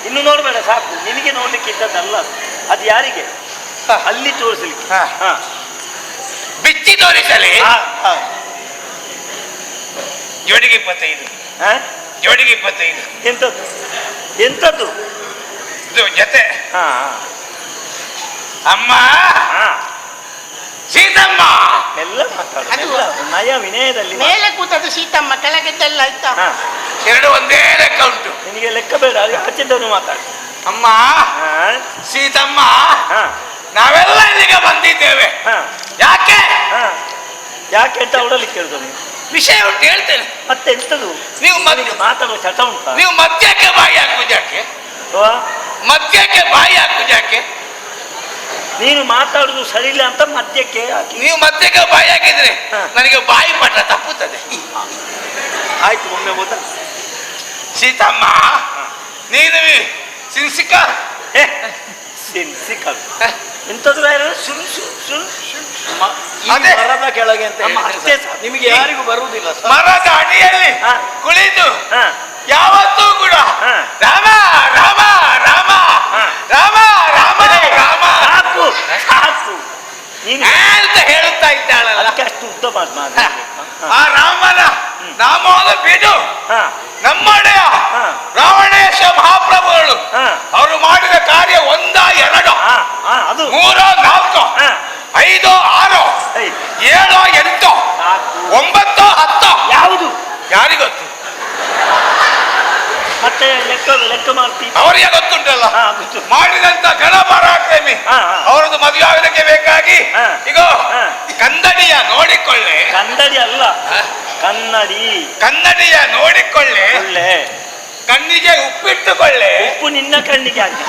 ಇನ್ನು ನೋಡ್ಬೇಡ, ಸಾಕು. ನಿನಗೆ ನೋಡ್ಲಿಕ್ಕೆ ಇದ್ದದ್ದಲ್ಲ ಅದು. ಅದು ಯಾರಿಗೆ? ಅಲ್ಲಿ ತೋರಿಸ್ಲಿಕ್ಕೆ. ಬಿಚ್ಚಿ ತೋರಿಸಲಿ. ಜೋಡಿಗೆ 25. ಜೋಡಿಗೆ 25. ಎಂತದ್ದು ಎಂತದ್ದು? ಇದು ಜೊತೆ. ಅಮ್ಮ ಸೀತಮ್ಮ ಎಲ್ಲ ಮಾತಾಡು, ಎಲ್ಲ ನಯ ವಿನಯದಲ್ಲಿ ಮಾತಾಡು. ಮೇಲೆ ಕೂತದ್ದು ಸೀತಮ್ಮ, ಕೆಳಗೆದ್ದೆಲ್ಲ ಆಯ್ತಾ? ಎರಡು ಒಂದೇ ಲೆಕ್ಕ ಉಂಟು. ನಿನಗೆ ಲೆಕ್ಕ ಬೇಡ, ಆಚಿದ್ದವನು ಮಾತಾಡು. ಅಮ್ಮ ಸೀತಮ್ಮ, ನಾವೆಲ್ಲ ಇಲ್ಲಿಗೆ ಬಂದಿದ್ದೇವೆ. ಯಾಕೆ ಯಾಕೆ ಅಂತ ಅವಳಲ್ಲಿ ಕೇಳಿದ ನೀವು? ವಿಷಯ ಉಂಟು, ಹೇಳ್ತೇನೆ. ಮತ್ತೆ ಎಂತದು? ನೀವು ನಿನಗೆ ಮಾತಾಡುವ ಚಟ ಉಂಟಾ? ನೀವು ಮದ್ಯಕ್ಕೆ ಬಾಯಿ ಹಾಕುವುದಕ್ಕೆ, ಮದ್ಯಕ್ಕೆ ಬಾಯಿ ಹಾಕುವುದಕ್ಕೆ. ನೀನು ಮಾತಾಡುದು ಸರಿ ಇಲ್ಲ ಅಂತ ಮದ್ಯಕ್ಕೆ ಹಾಕಿ. ನೀವು ಮದ್ಯಕ್ಕೆ ಬಾಯಿ ಹಾಕಿದ್ರೆ ನನಗೆ ಬಾಯಿ ಪಟ್ಟ ತಪ್ಪುತ್ತದೆ. ಆಯ್ತು, ಒಮ್ಮೆ ಗೊತ್ತ. ಸೀತಮ್ಮ, ನೀನು ಸಿನ್ಸಿಕ ಎಂತದ್ದು ಅದೇ ಮರದ ಕೆಳಗೆ ಅಂತ ಅಮ್ಮ, ಅಷ್ಟೇ ಸಾಕು. ನಿಮಗೆ ಯಾರಿಗೂ ಬರುವುದಿಲ್ಲ. ಮರದ ಅಡಿಯಲ್ಲಿ ಕುಳಿತು ಯಾವತ್ತೂ ಕೂಡ ರಾಮ ರಾಮ ರಾಮ ರಾಮ ರಾಮ ರಾಮ ಸಾಕು ಸಾಕು. ನೀನು ಅಂತ ಹೇಳುತ್ತಾ ಇದ್ದಾಳಲ್ಲ, ಅದಕ್ಕೆ ಅಷ್ಟು ಉದ್ದ ಮಾತು. ಆ ರಾಮನ ನಾಮವನ್ನು ಬಿಡು. ನಮ್ಮಡೆಯ ರಾವಣೇಶ ಮಹಾಪ್ರಭುಗಳು ಅವರು ಮಾಡಿದ ಕಾರ್ಯ 1 2 ಅದು 3 4 5 6 7 8 9 10 ಯಾವುದು ಯಾರಿಗೊತ್ತು? ಮತ್ತೆ ಲೆಕ್ಕ ಮಾಡ್ತೀವಿ. ಅವರಿಗೆ ಗೊತ್ತುಂಟಲ್ಲ. ಗೊತ್ತು. ಮಾಡಿದಂತ ಗಣಪರಾಕ್ರಮಿ ಅವರದ್ದು ಮದುವೆ ಆಗೋದಕ್ಕೆ ಬೇಕಾಗಿ ಈಗ ಕನ್ನಡಿಯ ನೋಡಿಕೊಳ್ಳೆ. ಕನ್ನಡಿ ಅಲ್ಲ, ಕನ್ನಡಿ. ಕನ್ನಡಿಯ ನೋಡಿಕೊಳ್ಳೆ. ಒಳ್ಳೆ ಕಣ್ಣಿಗೆ ಉಪ್ಪಿಟ್ಟುಕೊಳ್ಳೆ. ಉಪ್ಪು ನಿನ್ನ ಕಣ್ಣಿಗೆ ಹಾಕಿ.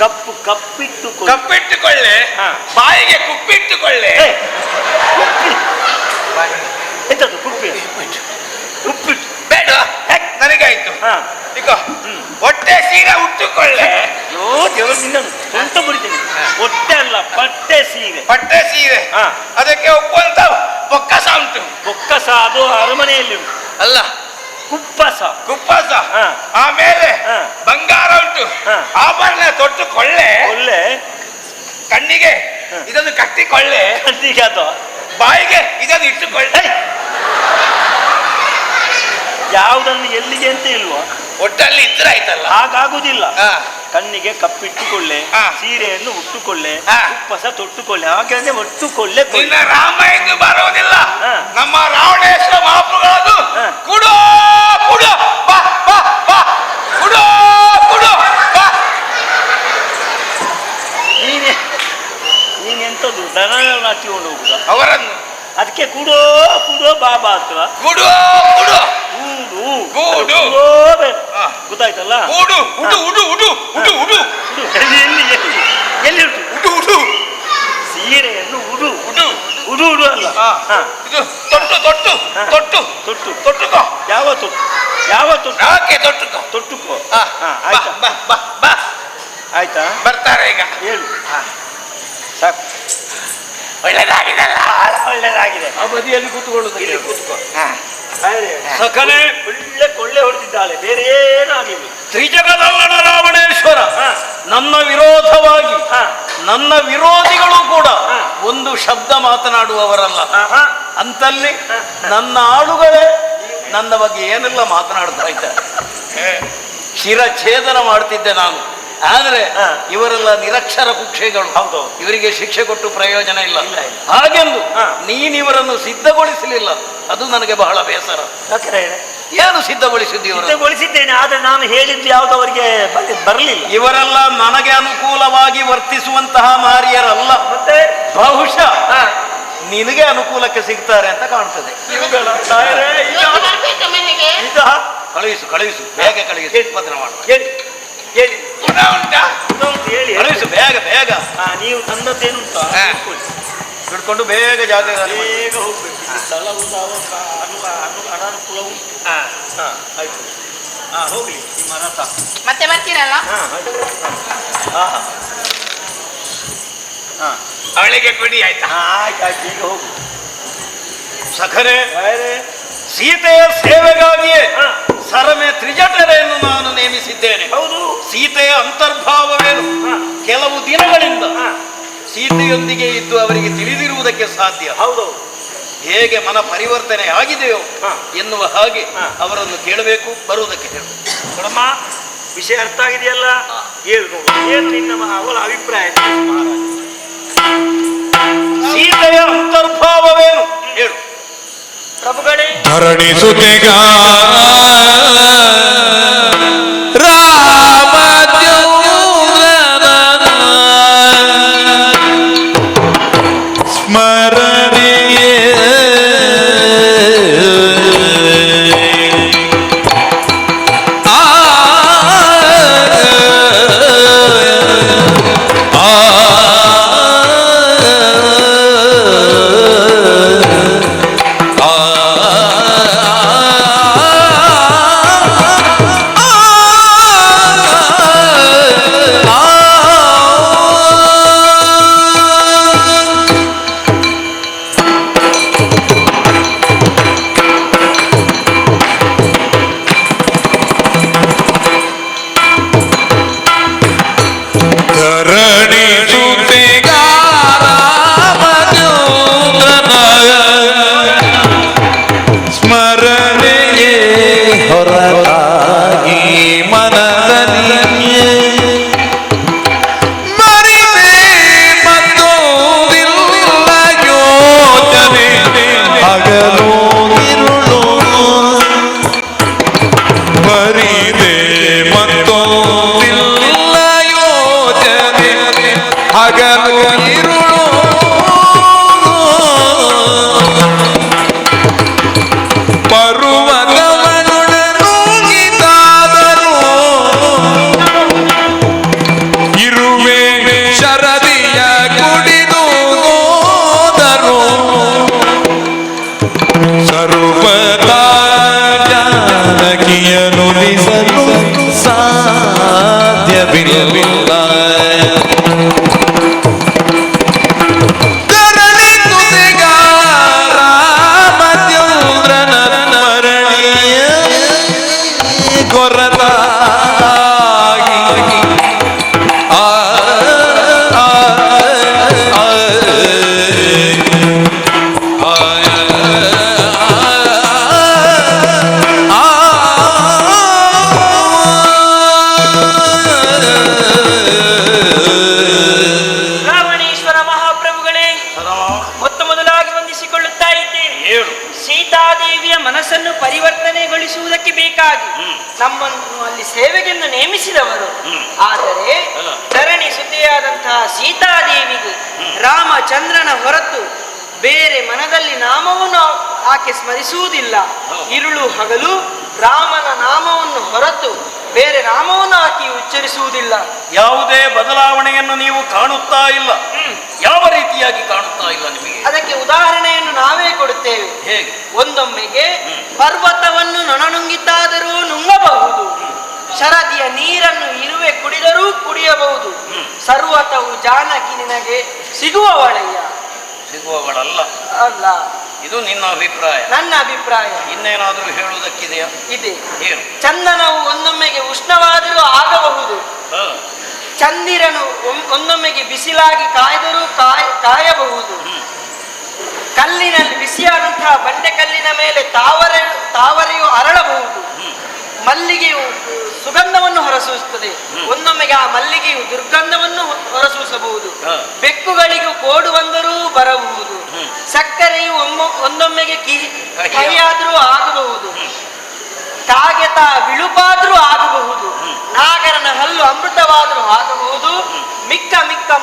ಕಪ್ಪಿಟ್ಟುಕೊಳ್ಳೆ. ಕಪ್ಪಿಟ್ಟುಕೊಳ್ಳೆ. ಬಾಯಿಗೆ ಕುಪ್ಪಿಟ್ಟುಕೊಳ್ಳೆ. ಎಂತದ್ದು ಕುಪ್ಪಿ? ಉಪ್ಪಿಟ್ಟು ಬೇಡ, ನನಗಾಯ್ತು. ಈಗ ಹೊಟ್ಟೆ ಸೀರೆ ಉಟ್ಟುಕೊಳ್ಳೆ. ದೇವರು ನಿನ್ನ ಸ್ವಂತ ಬಿಡ್ತೀನಿ. ಹೊಟ್ಟೆ ಅಲ್ಲ, ಪಟ್ಟೆ ಸೀರೆ. ಪಟ್ಟೆ ಸೀರೆ, ಅದಕ್ಕೆ ಒಪ್ಪುವಂತ ಬೊಕ್ಕಸ ಉಂಟು. ಬೊಕ್ಕಸ ಅದು ಅರಮನೆಯಲ್ಲಿ ಉಂಟು. ಅಲ್ಲ, ಕುಪ್ಪಸ. ಕುಪ್ಪಸ. ಆಮೇಲೆ ಬಂಗಾರ ಉಂಟು. ಆಭರಣ ತೊಟ್ಟುಕೊಳ್ಳೆ. ಒಳ್ಳೆ ಕಣ್ಣಿಗೆ ಇದನ್ನು ಕಟ್ಟಿಕೊಳ್ಳೆ. ಕಣ್ಣಿಗೆ ಅದು. ಬಾಯಿಗೆ ಇದನ್ನು ಇಟ್ಟುಕೊಳ್ಳೆ. ಯಾವುದನ್ನು ಎಲ್ಲಿಗೆ ಅಂತ ಇಲ್ವಾ? ಒಟ್ಟಲ್ಲಿ ಇದ್ರೆ ಆಯ್ತಲ್ಲ. ಹಾಗಾಗುದಿಲ್ಲ. ಕಣ್ಣಿಗೆ ಕಪ್ಪಿಟ್ಟುಕೊಳ್ಳೆ, ಸೀರೆಯನ್ನು ಉಟ್ಟುಕೊಳ್ಳೆ, ಉಪ್ಪಸ ತೊಟ್ಟುಕೊಳ್ಳೆ. ಹಾಗಾದ್ರೆ ಒಟ್ಟುಕೊಳ್ಳೆ. ನಿನ್ನ ರಾಮ ಎಂದು ಬರುವುದಿಲ್ಲ. ನಮ್ಮ ರಾವಣೇಶ್ವರ ಮಹಾಪ್ರಭುಗಳದು ಕುಡೋ ಕುಡೋ ಬಾ ಬಾ ಬಾ ಕುಡೋ ಕುಡೋ ಬಾ. ನೀನೆಂತದ್ದು ದನ ನಾಟಿಕೊಂಡು ಹೋಗುದ ಅವರನ್ನು? ಅದಕ್ಕೆ ಕುಡೋ ಕುಡೋ ಬಾಬಾ ಹತ್ರ ಕುಡೋ ಕುಡೋ ಗೂಡು ಗೊತ್ತಾಯ್ತಲ್ಲ. ಉಡು ಉಡು ಉಡು ಉಡು ಉಡು ಉಡು ಎಲ್ಲಿ ಎಲ್ಲಿ ಎಲ್ಲಿ ಎಲ್ಲಿ ಉಂಟು? ಉಡು ಉಡು ಸೀರೆಯನ್ನು ಉಡು ಉಡು ಉಡು ಉಡು ಅಲ್ಲ. ಇದು ತೊಟ್ಟು ತೊಟ್ಟು ತೊಟ್ಟು ತೊಟ್ಟು ತೊಟ್ಟುಕೋ. ಯಾವ ತೊಟ್ಟು? ಯಾವ ತೊಟ್ಟು? ಯಾಕೆ ತೊಟ್ಟುಕೋ? ತೊಟ್ಟುಕೋ. ಬಾ ಆಯ್ತಾ? ಬಾ ಬಾ ಬಾ. ಆಯ್ತಾ? ಬರ್ತಾರೆ ಈಗ. ಹೇಳು. ಸಾಕು. ಒಳ್ಳೆದಾಗಿದೆಲ್ಲ. ಬಹಳ ಒಳ್ಳೆದಾಗಿದೆ. ಆ ಬದಿಯಲ್ಲಿ ಕೂತ್ಕೊಳ್ಳುದು. ಇಲ್ಲಿ ಕೂತ್ಕೋ. ಸಖನೆ ಒಳ್ಳೆ ಕೊಳ್ಳೆ ಹೊಡೆದಿದ್ದಾಳೆ, ಬೇರೆ ಏನಾಗಲಿಲ್ಲ. ತ್ರಿಜಗದಲ್ಲಣ ರಾವಣೇಶ್ವರ ನನ್ನ ವಿರೋಧವಾಗಿ ನನ್ನ ವಿರೋಧಿಗಳು ಕೂಡ ಒಂದು ಶಬ್ದ ಮಾತನಾಡುವವರಲ್ಲ. ಅಂತಲ್ಲಿ ನನ್ನ ಆಳುಗಳೇ ನನ್ನ ಬಗ್ಗೆ ಏನೆಲ್ಲ ಮಾತನಾಡ್ತಾ ಇದ್ದಾರೆ. ಶಿರಛೇದನ ಮಾಡ್ತಿದ್ದೆ ನಾನು. ಆದ್ರೆ ಇವರೆಲ್ಲ ನಿರಕ್ಷರ ಕುಕ್ಷಿಗಳು. ಹೌದು. ಇವರಿಗೆ ಶಿಕ್ಷೆ ಕೊಟ್ಟು ಪ್ರಯೋಜನ ಇಲ್ಲ. ಹಾಗೆಂದು ನೀನಿವರನ್ನು ಸಿದ್ಧಗೊಳಿಸಲಿಲ್ಲ, ಅದು ನನಗೆ ಬಹಳ ಬೇಸರ. ಏನು ಸಿದ್ಧಗೊಳಿಸಿದ್ದು? ಸಿದ್ಧಗೊಳಿಸಿದ್ದೇನೆ, ಆದ್ರೆ ನಾನು ಹೇಳಿದ್ದು ಯಾವುದವರಿಗೆ ಬರಲಿಲ್ಲ. ಇವರೆಲ್ಲ ನನಗೆ ಅನುಕೂಲವಾಗಿ ವರ್ತಿಸುವಂತಹ ಮಾರಿಯರಲ್ಲ. ಮತ್ತೆ ಬಹುಶಃ ನಿನಗೆ ಅನುಕೂಲಕ್ಕೆ ಸಿಗ್ತಾರೆ ಅಂತ ಕಾಣ್ತದೆ. ಇವುಗಳ ಬರ್ಬೇಕಾ ಮನೆಗೆ? ಈಗ ಕಳುಹಿಸು ಕಳುಹಿಸು, ಬೇಗ ಕಳುಹಿಸು. ಉಪದ್ರ ಮಾಡುವ. ಹೇಳಿ ಹೇಳಿ. ಗುಣ ಉಂಟಾ? ಇನ್ನೊಂದು ಹೇಳಿ. ಕಳುಹಿಸು ಬೇಗ ಬೇಗ. ನೀವು ತಂದದ್ದೇನುಂಟು ಹಿಡ್ಕೊಂಡು ಬೇಗ ಜಾಗ ಬೇಗ ಹೋಗ್ಬೇಕು. ಸ್ಥಳವು ಅನಾನುಕೂಲವು. ಆಯ್ತು. ಹೋಗ್ಲಿ ನಿಮ್ಮ ರಥ. ಮತ್ತೆ ಬರ್ತೀರಲ್ಲ? ಅವಳಿಗೆ ಕೊಡಿ ಆಯ್ತಾ? ಆಯ್ತಾಯ್ತು, ಈಗ ಹೋಗು. ಸಖರೆ ಸೀತೆಯ ಸೇವೆಗಾಗಿಯೇ ಸರಮೆ ತ್ರಿಜಟರೆಯನ್ನು ನಾನು ನೇಮಿಸಿದ್ದೇನೆ. ಹೌದು. ಸೀತೆಯ ಅಂತರ್ಭಾವವೇನು ಕೆಲವು ದಿನಗಳಿಂದ ಸೀತೆಯೊಂದಿಗೆ ಇದ್ದು ಅವರಿಗೆ ತಿಳಿದಿರುವುದಕ್ಕೆ ಸಾಧ್ಯ. ಹೌದು. ಹೇಗೆ ಮನ ಪರಿವರ್ತನೆ ಆಗಿದೆಯೋ ಎನ್ನುವ ಹಾಗೆ ಅವರನ್ನು ಕೇಳಬೇಕು, ಬರುವುದಕ್ಕೆ ಹೇಳು. ನೋಡಮ್ಮ, ವಿಷಯ ಅರ್ಥ ಆಗಿದೆಯಲ್ಲ? ಹೇಳು ನೋಡು, ಏನು ನಿನ್ನ ಅವಳ ಅಭಿಪ್ರಾಯ? ಸೀತೆಯ ಅಂತರ್ಭಾವವೇನು ಹೇಳು. ಪ್ರಭುಗಳೇ, ಧರಣಿ ಸುತೆಗ ರಾಮ ಸ್ಮರಣೆಯೇ ಪರಿವರ್ತನೆಗೊಳಿಸುವುದಕ್ಕೆ ಬೇಕಾಗಿ ನಮ್ಮನ್ನು ಅಲ್ಲಿ ಸೇವೆಗೆಂದು ನೇಮಿಸಿದವರು. ಆದರೆ ಧರಣಿ ಸುದ್ದಿಯಾದಂತಹ ಸೀತಾದೇವಿಗೆ ರಾಮಚಂದ್ರನ ಹೊರತು ಬೇರೆ ಮನದಲ್ಲಿ ನಾಮವನ್ನು ಆಕೆ ಸ್ಮರಿಸುವುದಿಲ್ಲ. ಇರುಳು ಹಗಲು ರಾಮನ ನಾಮವನ್ನು ಹೊರತು ಬೇರೆ ನಾಮವನ್ನು ಆಕೆ ಉಚ್ಚರಿಸುವುದಿಲ್ಲ. ಯಾವುದೇ ಬದಲಾವಣೆಯನ್ನು ನೀವು ಕಾಣುತ್ತಾ ಇಲ್ಲ. ಯಾವ ರೀತಿಯಾಗಿ ಕಾಣುತ್ತಾ ಇಲ್ಲ ನಿಮಗೆ? ಅದಕ್ಕೆ ಉದಾಹರಣೆಯನ್ನು ನಾವೇ ಕೊಡುತ್ತೇವೆ. ಹೇಗೆ? ಒಂದೊಮ್ಮೆಗೆ ಪರ್ವತವನ್ನು ನೊಣನುಂಗಿತಾದರೂ ನುಂಗಬಹುದು, ಶರದಿಯ ನೀರನ್ನು ಇರುವೆ ಕುಡಿದರೂ ಕುಡಿಯಬಹುದು, ಸರ್ವತವು ಜಾನಕಿ ನಿನಗೆ ಸಿಗುವವಳಯ್ಯ. ಸಿಗುವವಳಲ್ಲ ಅಲ್ಲ, ಇದು ನಿನ್ನ ಅಭಿಪ್ರಾಯ. ನನ್ನ ಅಭಿಪ್ರಾಯ. ಇನ್ನೇನಾದರೂ ಹೇಳುವುದಕ್ಕಿದೆಯಾ? ಇದೆ. ಏನು? ಚಂದನವು ಒಂದೊಮ್ಮೆಗೆ ಉಷ್ಣವಾದರೂ ಆಗಬಹುದು, ಚಂದಿರನು ಒಂದೊಮ್ಮೆಗೆ ಬಿಸಿಲಾಗಿ ಕಾಯ್ದರೂ ಕಾಯಬಹುದು, ಕಲ್ಲಿನಲ್ಲಿ ಬಿಸಿಯಾದಂತಹ ಬಂಡೆ ಕಲ್ಲಿನ ಮೇಲೆ ತಾವರೆಯು ಅರಳಬಹುದು, ಮಲ್ಲಿಗೆಯು ಸುಗಂಧವನ್ನು ಹೊರಸೂಸುತ್ತದೆ, ಒಂದೊಮ್ಮೆಗೆ ಆ ಮಲ್ಲಿಗೆಯು ದುರ್ಗಂಧವನ್ನು ಹೊರಸೂಸಬಹುದು, ಬೆಕ್ಕುಗಳಿಗೂ ಕೋಡು ಬಂದರೂ ಬರಬಹುದು, ಸಕ್ಕರೆಯು ಒಂದೊಮ್ಮೆಗೆ ಕಹಿಯಾದರೂ ಆಗಬಹುದು, ಕಾಗೆತ ಬಿಳುಪಾದ್ರೂ ಆಗಬಹುದು, ನಾಗರನ ಹಲ್ಲು ಅಮೃತವಾದರೂ ಆಗಬಹುದು, ಮಿಕ್ಕ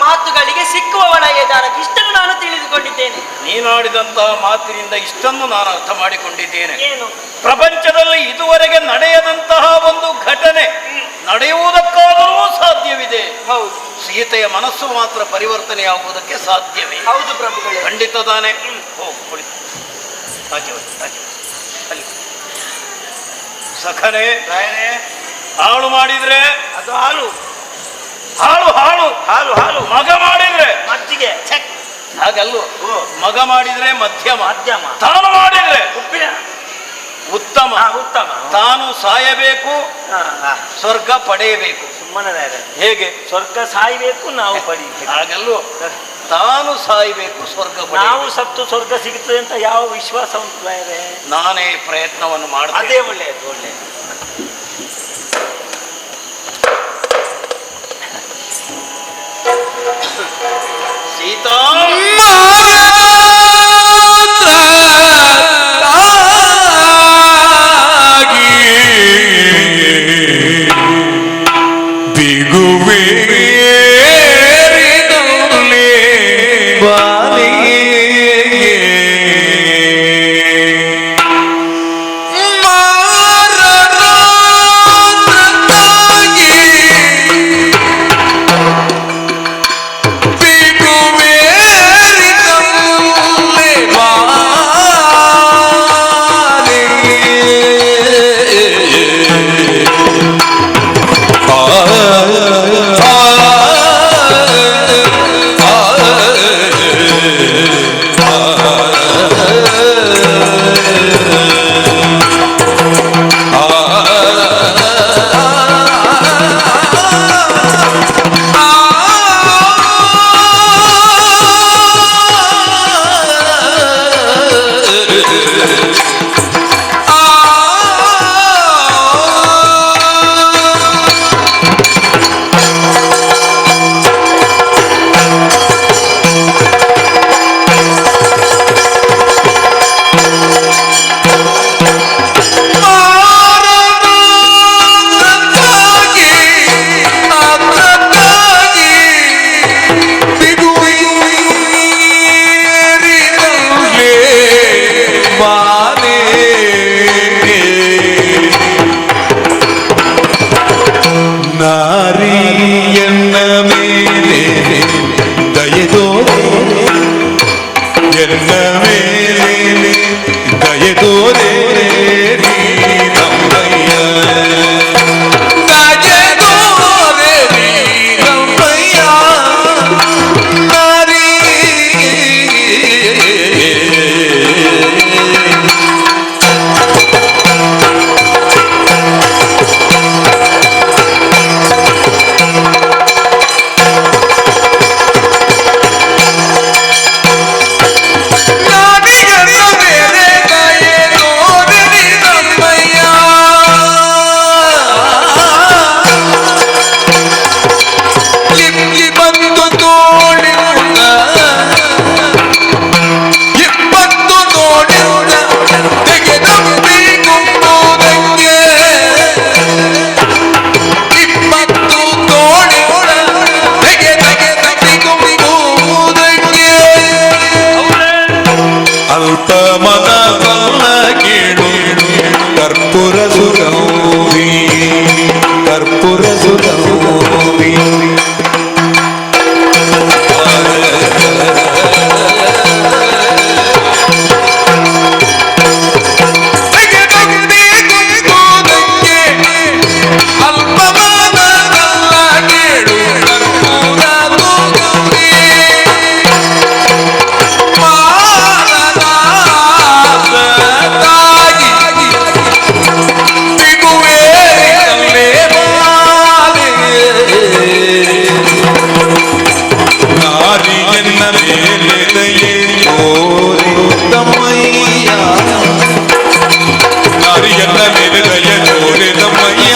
ಮಾತುಗಳಿಗೆ ಸಿಕ್ಕುವವಳೆಯ ಜಾನಕಿ. ಇಷ್ಟನ್ನು ನಾನು ತಿಳಿದುಕೊಂಡಿದ್ದೇನೆ. ನೀನಾಡಿದಂತಹ ಮಾತಿನಿಂದ ಇಷ್ಟನ್ನು ನಾನು ಅರ್ಥ ಮಾಡಿಕೊಂಡಿದ್ದೇನೆ. ಏನು? ಪ್ರಪಂಚದಲ್ಲಿ ಇದುವರೆಗೆ ನಡೆಯದಂತಹ ಒಂದು ಘಟನೆ ನಡೆಯುವುದಕ್ಕಾದರೂ ಸಾಧ್ಯವಿದೆ. ಹೌದು. ಸೀತೆಯ ಮನಸ್ಸು ಮಾತ್ರ ಪರಿವರ್ತನೆಯಾಗುವುದಕ್ಕೆ ಸಾಧ್ಯವೇ? ಹೌದು ಪ್ರಭುಗಳೇ. ಖಂಡಿತ ತಾನೆ. ಅಲ್ಲಿ ಸಖನೆ ಹಾಳು ಮಾಡಿದ್ರೆ ಅದು ಹಾಲು ಹಾಳು ಹಾಳು ಹಾಲು ಹಾಲು ಮಗ ಮಾಡಿದ್ರೆ ಮಜ್ಜಿಗೆ ಹಾಗಲ್ವ? ಮಗ ಮಾಡಿದ್ರೆ ಮಧ್ಯಮ, ಮಧ್ಯಮ. ತಾನು ಮಾಡಿದ್ರೆ ಉಪ್ಪಿನ ಉತ್ತಮ. ಉತ್ತಮ. ತಾನು ಸಾಯಬೇಕು, ಸ್ವರ್ಗ ಪಡೆಯಬೇಕು. ಸುಮ್ಮನೆ ಹೇಗೆ? ಸ್ವರ್ಗ ಸಾಯ್ಬೇಕು, ನಾವು ಪಡೀಬೇಕು. ಹಾಗಲ್ವ? ತಾನು ಸಾಯ್ಬೇಕು, ಸ್ವರ್ಗ ನಾವು ಸತ್ತು ಸ್ವರ್ಗ ಸಿಗುತ್ತದೆ ಅಂತ ಯಾವ ವಿಶ್ವಾಸ ಉಂಟು? ನಾನೇ ಪ್ರಯತ್ನವನ್ನು ಮಾಡ್ತೇನೆ. ಅದೇ ಒಳ್ಳೆಯದು, ಒಳ್ಳೆಯದು. ಸೀತಾ ನಾಡಿ ಮೇಲೆ ದಯೆ ತೋರಿದಮ್ಮಯ್ಯ ನಾರಿಯನ್ನ ಮೇಲೆ ದಯೆ ತೋರಿದಮ್ಮಯ್ಯ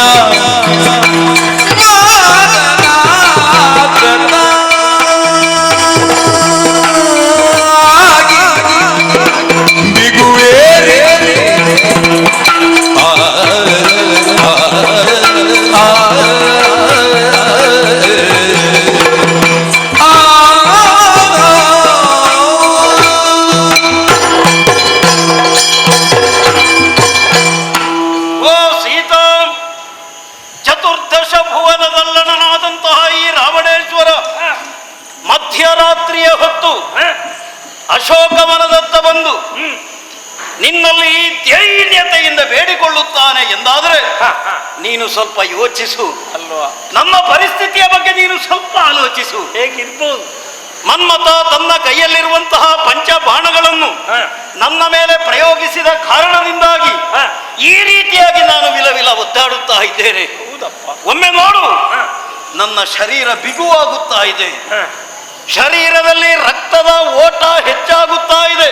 ಮಧ್ಯರಾತ್ರಿಯ ಹೊತ್ತು ಅಶೋಕವನದತ್ತ ಬಂದು ನಿನ್ನಲ್ಲಿ ದೈನ್ಯತೆಯಿಂದ ಬೇಡಿಕೊಳ್ಳುತ್ತಾನೆ ಎಂದಾದರೆ ನೀನು ಸ್ವಲ್ಪ ಯೋಚಿಸು ಅಲ್ವಾ? ನನ್ನ ಪರಿಸ್ಥಿತಿಯ ಬಗ್ಗೆ ನೀನು ಸ್ವಲ್ಪ ಆಲೋಚಿಸು. ಹೇಗಿರ್ಬೋದು? ಮನ್ಮಥ ತನ್ನ ಕೈಯಲ್ಲಿರುವಂತಹ ಪಂಚಬಾಣಗಳನ್ನು ನನ್ನ ಮೇಲೆ ಪ್ರಯೋಗಿಸಿದ ಕಾರಣದಿಂದಾಗಿ ಈ ರೀತಿಯಾಗಿ ನಾನು ವಿಲವಿಲ ಒದ್ದಾಡುತ್ತಾ ಇದ್ದೇನೆ. ಒಮ್ಮೆ ನೋಡು, ನನ್ನ ಶರೀರ ಬಿಗುವಾಗುತ್ತಾ ಇದೆ, ಶರೀರದಲ್ಲಿ ರಕ್ತದ ಓಟ ಹೆಚ್ಚಾಗುತ್ತಾ ಇದೆ,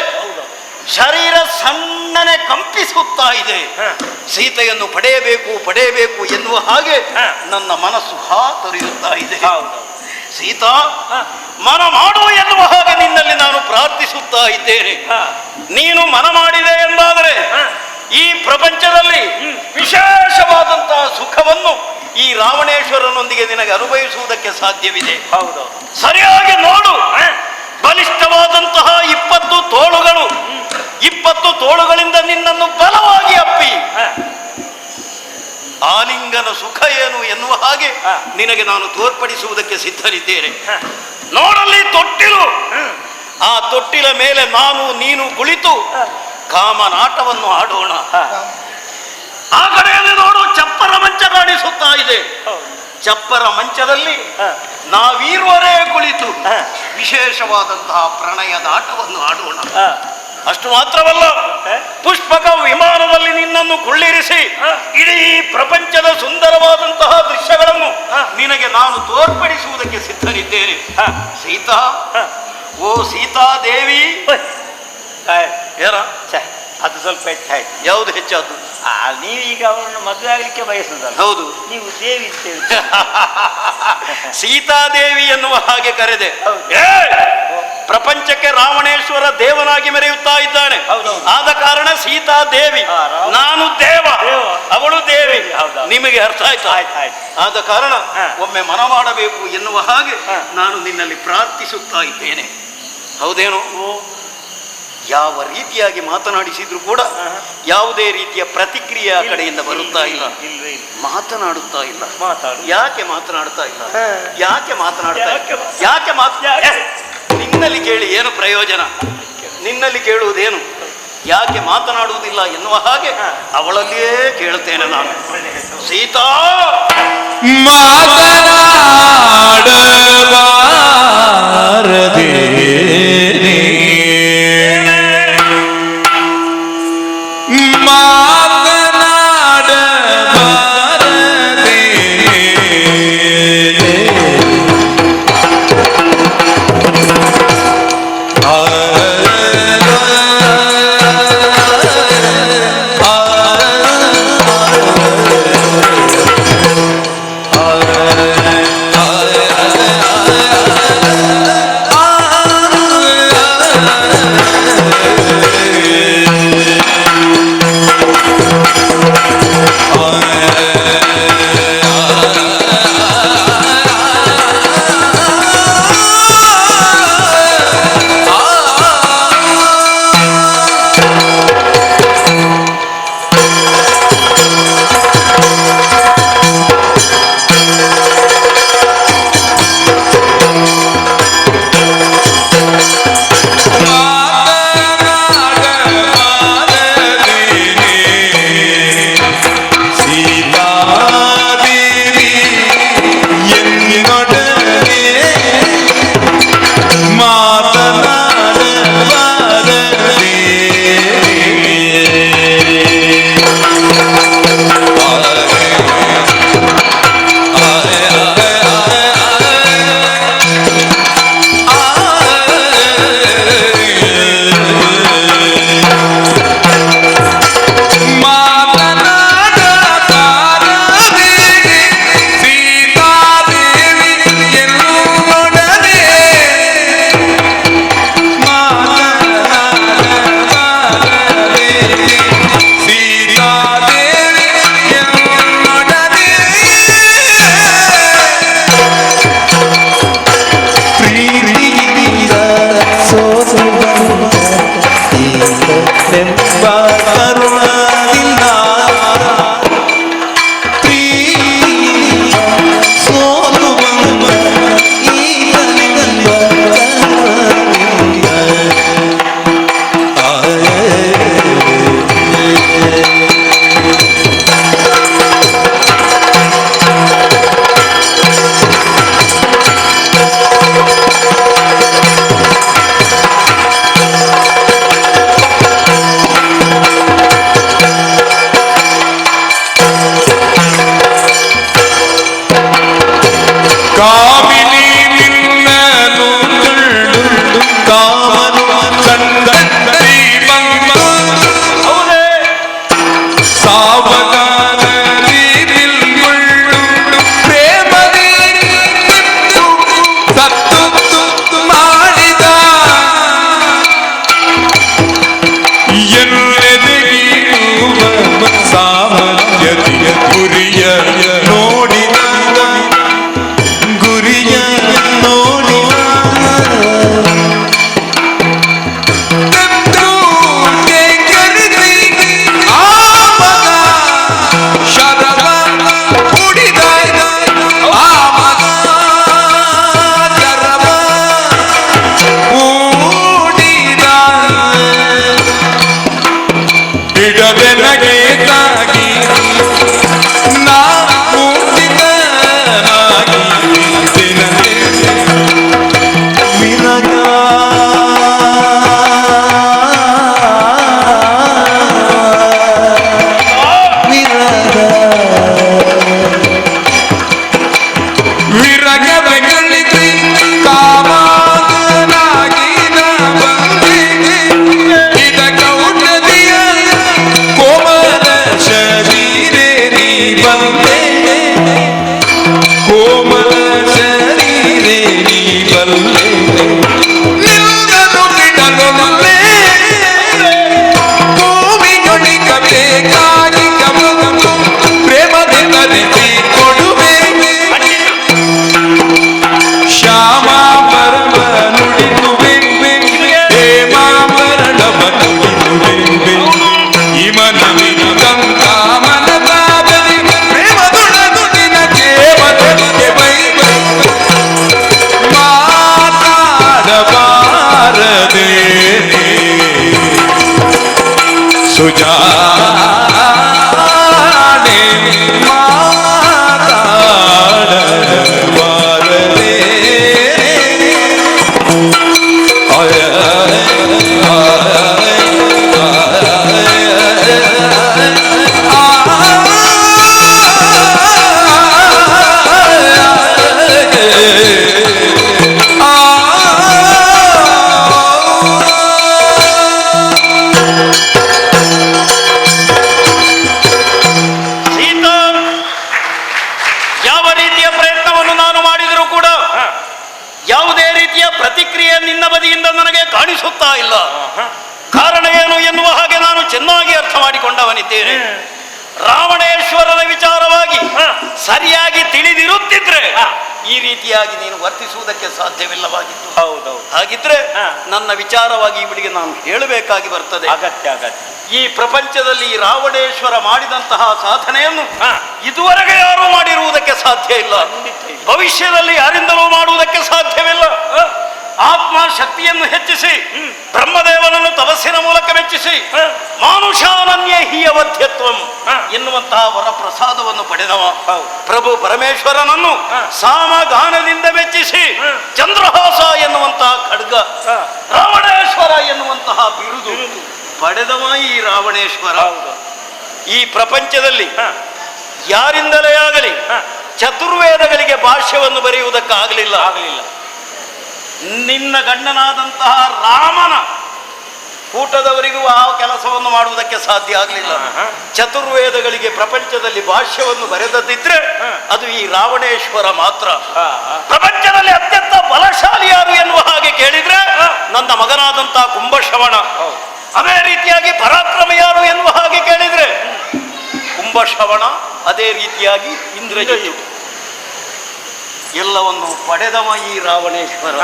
ಶರೀರ ಸಣ್ಣನೆ ಕಂಪಿಸುತ್ತಾ ಇದೆ. ಸೀತೆಯನ್ನು ಪಡೆಯಬೇಕು ಎನ್ನುವ ಹಾಗೆ ನನ್ನ ಮನಸ್ಸು ಹಾತೊರೆಯುತ್ತಾ ಇದೆ. ಸೀತಾ, ಮನ ಮಾಡು ಎನ್ನುವ ಹಾಗೆ ನಿನ್ನಲ್ಲಿ ನಾನು ಪ್ರಾರ್ಥಿಸುತ್ತಾ ಇದ್ದೇನೆ. ನೀನು ಮನ ಮಾಡಿದೆ ಎಂದಾದರೆ ಈ ಪ್ರಪಂಚದಲ್ಲಿ ವಿಶೇಷವಾದಂತಹ ಸುಖವನ್ನು ಈ ರಾವಣೇಶ್ವರನೊಂದಿಗೆ ನಿನಗೆ ಅನುಭವಿಸುವುದಕ್ಕೆ ಸಾಧ್ಯವಿದೆ. ಹೌದು, ಸರಿಯಾಗಿ ನೋಡು, ಬಲಿಷ್ಠವಾದಂತಹ 20 ತೋಳುಗಳು, 20 ತೋಳುಗಳಿಂದ ನಿನ್ನನ್ನು ಬಲವಾಗಿ ಅಪ್ಪಿ ಆಲಿಂಗನ ಸುಖ ಏನು ಎನ್ನುವ ಹಾಗೆ ನಿನಗೆ ನಾನು ತೋರ್ಪಡಿಸುವುದಕ್ಕೆ ಸಿದ್ಧರಿದ್ದೇನೆ. ನೋಡಲ್ಲಿ ತೊಟ್ಟಿಲು, ಆ ತೊಟ್ಟಿಲ ಮೇಲೆ ನಾನು ನೀನು ಕುಳಿತು ಕಾಮನಾಟವನ್ನು ಆಡೋಣ. ಆ ಕಡೆಯಲ್ಲಿ ನೋಡು, ಚಪ್ಪರ ಮಂಚ ಕಾಣಿಸುತ್ತಾ ಇದೆ. ಚಪ್ಪರ ಮಂಚದಲ್ಲಿ ನಾವೀರ್ವರೇ ಕುಳಿತು ವಿಶೇಷವಾದಂತಹ ಪ್ರಣಯದ ಆಟವನ್ನು ಆಡೋಣ. ಅಷ್ಟು ಮಾತ್ರವಲ್ಲ, ಪುಷ್ಪಕ ವಿಮಾನದಲ್ಲಿ ನಿನ್ನನ್ನು ಕುಳ್ಳಿರಿಸಿ ಇಡೀ ಪ್ರಪಂಚದ ಸುಂದರವಾದಂತಹ ದೃಶ್ಯಗಳನ್ನು ನಿನಗೆ ನಾನು ತೋರ್ಪಡಿಸುವುದಕ್ಕೆ ಸಿದ್ಧನಿದ್ದೇನೆ. ಸೀತಾ, ಓ ಸೀತಾದೇವಿ. ಯಾರ ಅದು ಸ್ವಲ್ಪ ಹೆಚ್ಚಾಯ್ತು. ಯಾವುದು ಹೆಚ್ಚಾದ್ದು? ನೀವೀಗ ಅವರನ್ನು ಮದುವೆ ಆಗಲಿಕ್ಕೆ ಬಯಸುದಲ್ಲ? ಹೌದು, ನೀವು ದೇವಿ ಅಂತ ಹೇಳಿ ಸೀತಾದೇವಿ ಎನ್ನುವ ಹಾಗೆ ಕರೆದೆ. ಪ್ರಪಂಚಕ್ಕೆ ರಾವಣೇಶ್ವರ ದೇವನಾಗಿ ಮೆರೆಯುತ್ತಾ ಇದ್ದಾನೆ. ಆದ ಕಾರಣ ಸೀತಾದೇವಿ, ನಾನು ದೇವ, ಅವಳು ದೇವಿ. ನಿಮಗೆ ಅರ್ಥ ಆಯ್ತು? ಆದ ಕಾರಣ ಒಮ್ಮೆ ಮನ ಮಾಡಬೇಕು ಎನ್ನುವ ಹಾಗೆ ನಾನು ನಿನ್ನಲ್ಲಿ ಪ್ರಾರ್ಥಿಸುತ್ತಾ ಇದ್ದೇನೆ. ಹೌದೇನು? ಯಾವ ರೀತಿಯಾಗಿ ಮಾತನಾಡಿಸಿದ್ರು ಕೂಡ ಯಾವುದೇ ರೀತಿಯ ಪ್ರತಿಕ್ರಿಯೆ ಆ ಕಡೆಯಿಂದ ಬರುತ್ತಾ ಇಲ್ಲ, ಮಾತನಾಡುತ್ತಾ ಇಲ್ಲ. ಯಾಕೆ ಮಾತನಾಡ್ತಾ ಇಲ್ಲ? ಯಾಕೆ ನಿನ್ನಲ್ಲಿ ಕೇಳಿ ಏನು ಪ್ರಯೋಜನ? ನಿನ್ನಲ್ಲಿ ಕೇಳುವುದೇನು? ಯಾಕೆ ಮಾತನಾಡುವುದಿಲ್ಲ ಎನ್ನುವ ಹಾಗೆ ಅವಳಲ್ಲಿಯೇ ಕೇಳುತ್ತೇನೆ ನಾನು. ಸೀತಾ, ಮಾತನಾಡಬಾರದೆ ಕಾಣಿಸುತ್ತಾ ಇಲ್ಲ. ಕಾರಣ ಏನು ಎನ್ನುವ ಹಾಗೆ ನಾನು ಚೆನ್ನಾಗಿ ಅರ್ಥ ಮಾಡಿಕೊಂಡವನಿದ್ದೇನೆ. ರಾವಣೇಶ್ವರನ ವಿಚಾರವಾಗಿ ಸರಿಯಾಗಿ ತಿಳಿದಿರುತ್ತಿದ್ರೆ ಈ ರೀತಿಯಾಗಿ ನೀನು ವರ್ತಿಸುವುದಕ್ಕೆ ಸಾಧ್ಯವಿಲ್ಲವಾಗಿತ್ತು. ಹೌದೌದು. ಹಾಗಿದ್ರೆ ನನ್ನ ವಿಚಾರವಾಗಿ ಇವಳಿಗೆ ನಾನು ಹೇಳಬೇಕಾಗಿ ಬರ್ತದೆ. ಅಗತ್ಯ ಅಗತ್ಯ. ಈ ಪ್ರಪಂಚದಲ್ಲಿ ಈ ರಾವಣೇಶ್ವರ ಮಾಡಿದಂತಹ ಸಾಧನೆಯನ್ನು ಇದುವರೆಗೆ ಯಾರೂ ಮಾಡಿರುವುದಕ್ಕೆ ಸಾಧ್ಯ ಇಲ್ಲ, ಭವಿಷ್ಯದಲ್ಲಿ ಯಾರಿಂದಲೂ ಮಾಡುವುದಕ್ಕೆ ಸಾಧ್ಯವಿಲ್ಲ. ಆತ್ಮ ಶಕ್ತಿಯನ್ನು ಹೆಚ್ಚಿಸಿ ಬ್ರಹ್ಮದೇವನನ್ನು ತಪಸ್ಸಿನ ಮೂಲಕ ಮೆಚ್ಚಿಸಿ ಮಾನುಷಾನನ್ಯ ಹೀಯವಧ್ಯತ್ವಂ ಎನ್ನುವಂತಹ ವರಪ್ರಸಾದವನ್ನು ಪಡೆದವ ಪ್ರಭು ಪರಮೇಶ್ವರನನ್ನು ಸಾಮಗಾನದಿಂದ ಮೆಚ್ಚಿಸಿ ಚಂದ್ರಹಾಸ ಎನ್ನುವಂತಹ ಖಡ್ಗ, ರಾವಣೇಶ್ವರ ಎನ್ನುವಂತಹ ಬಿರುದು ಪಡೆದವ ಈ ರಾವಣೇಶ್ವರ. ಈ ಪ್ರಪಂಚದಲ್ಲಿ ಯಾರಿಂದಲೇ ಆಗಲಿ ಚತುರ್ವೇದಗಳಿಗೆ ಭಾಷ್ಯವನ್ನು ಬರೆಯುವುದಕ್ಕಾಗಲಿಲ್ಲ. ನಿನ್ನ ಗಂಡನಾದಂತಹ ರಾಮನ ಕೂಟದವರಿಗೂ ಆ ಕೆಲಸವನ್ನು ಮಾಡುವುದಕ್ಕೆ ಸಾಧ್ಯ ಆಗಲಿಲ್ಲ. ಚತುರ್ವೇದಗಳಿಗೆ ಪ್ರಪಂಚದಲ್ಲಿ ಭಾಷ್ಯವನ್ನು ಬರೆದದಿದ್ರೆ ಅದು ಈ ರಾವಣೇಶ್ವರ ಮಾತ್ರ. ಪ್ರಪಂಚದಲ್ಲಿ ಅತ್ಯಂತ ಬಲಶಾಲಿ ಯಾರು ಎನ್ನುವ ಹಾಗೆ ಕೇಳಿದ್ರೆ ನನ್ನ ಮಗನಾದಂತಹ ಕುಂಭಶ್ರವಣ. ಅದೇ ರೀತಿಯಾಗಿ ಪರಾಕ್ರಮ ಯಾರು ಎನ್ನುವ ಹಾಗೆ ಕೇಳಿದ್ರೆ ಕುಂಭಶ್ರವಣ, ಅದೇ ರೀತಿಯಾಗಿ ಇಂದ್ರಜಿತ್. ಎಲ್ಲವನ್ನು ಪಡೆದವ ಈ ರಾವಣೇಶ್ವರ.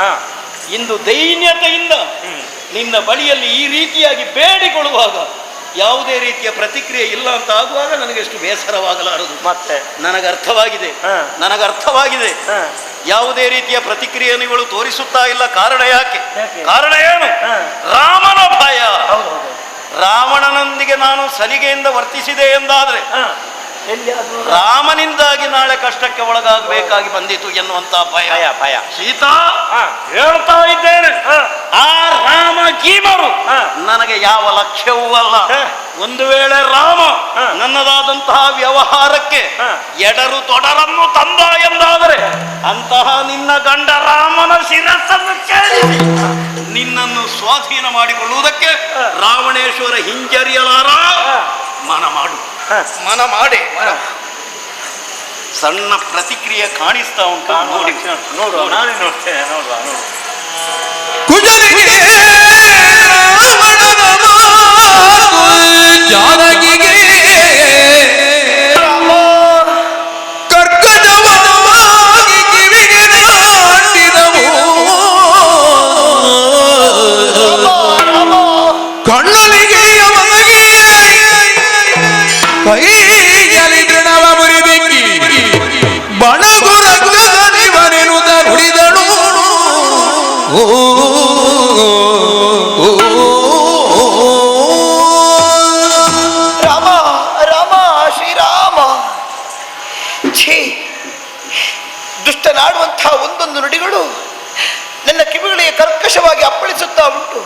ಇಂದು ದೈನ್ಯತೆಯಿಂದ ನಿನ್ನ ಬಳಿಯಲ್ಲಿ ಈ ರೀತಿಯಾಗಿ ಬೇಡಿಕೊಳ್ಳುವಾಗ ಯಾವುದೇ ರೀತಿಯ ಪ್ರತಿಕ್ರಿಯೆ ಇಲ್ಲ ಅಂತ ಆಗುವಾಗ ನನಗೆಷ್ಟು ಬೇಸರವಾಗಲಾರದು. ಮತ್ತೆ ನನಗರ್ಥವಾಗಿದೆ ಯಾವುದೇ ರೀತಿಯ ಪ್ರತಿಕ್ರಿಯೆಯನ್ನು ಇವಳು ತೋರಿಸುತ್ತಾ ಇಲ್ಲ. ಕಾರಣ ಯಾಕೆ? ಕಾರಣ ಏನು? ರಾಮನ ಭಯ. ರಾವಣನೊಂದಿಗೆ ನಾನು ಸಲಿಗೆಯಿಂದ ವರ್ತಿಸಿದೆ ಎಂದಾದ್ರೆ ರಾಮನಿಂದಾಗಿ ನಾಳೆ ಕಷ್ಟಕ್ಕೆ ಒಳಗಾಗಬೇಕಾಗಿ ಬಂದಿತು ಎನ್ನುವಂತ ಭಯ. ಸೀತಾ, ಹೇಳ್ತಾ ಇದ್ದೇನೆ, ಆ ರಾಮ ಗೀಮರು ನನಗೆ ಯಾವ ಲಕ್ಷ್ಯವೂ ಅಲ್ಲ. ಒಂದು ವೇಳೆ ರಾಮ ನನ್ನದಾದಂತಹ ವ್ಯವಹಾರಕ್ಕೆ ಎಡರು ತೊಡರನ್ನು ತಂದ ಎಂದಾದರೆ ಅಂತಹ ನಿನ್ನ ಗಂಡ ರಾಮನ ಶಿರಸ್ಸನ್ನು ಕೇಳಿಸಿ ನಿನ್ನನ್ನು ಸ್ವಾಧೀನ ಮಾಡಿಕೊಳ್ಳುವುದಕ್ಕೆ ರಾವಣೇಶ್ವರ ಹಿಂಜರಿಯಲಾರ. ಮನ ಮಾಡಿ ಸಣ್ಣ ಪ್ರತಿಕ್ರಿಯೆ ಕಾಣಿಸ್ತಾ ಉಂಟು. ನೋಡುವ, ನಾನೇ ನೋಡ್ತೇನೆ. ನೋಡುವ ಕುಜರಿಗೆ ಜಾನಕಿಗೆ ಕರ್ಕಟವಾಗಿ ಕಿವಿಗೆ ನಾಟಿದವು ಕಣ್ಣಲಿಗೆ ಅವನಿಗೆ ಕೈಯಲ್ಲಿ ತೃಣವ ಮುರಿದೆಕ್ಕಿ ಬಣಗುರಗನಿವನೆನುತ ನುಡಿದಳು. ರಾಮ ರಾಮ ಶ್ರೀರಾಮ. ಛೀ, ದುಷ್ಟನಾಡುವಂತಹ ಒಂದೊಂದು ನುಡಿಗಳು ನನ್ನ ಕಿವಿಗಳಿಗೆ ಕರ್ಕಶವಾಗಿ ಅಪ್ಪಳಿಸುತ್ತಾ ಉಂಟು.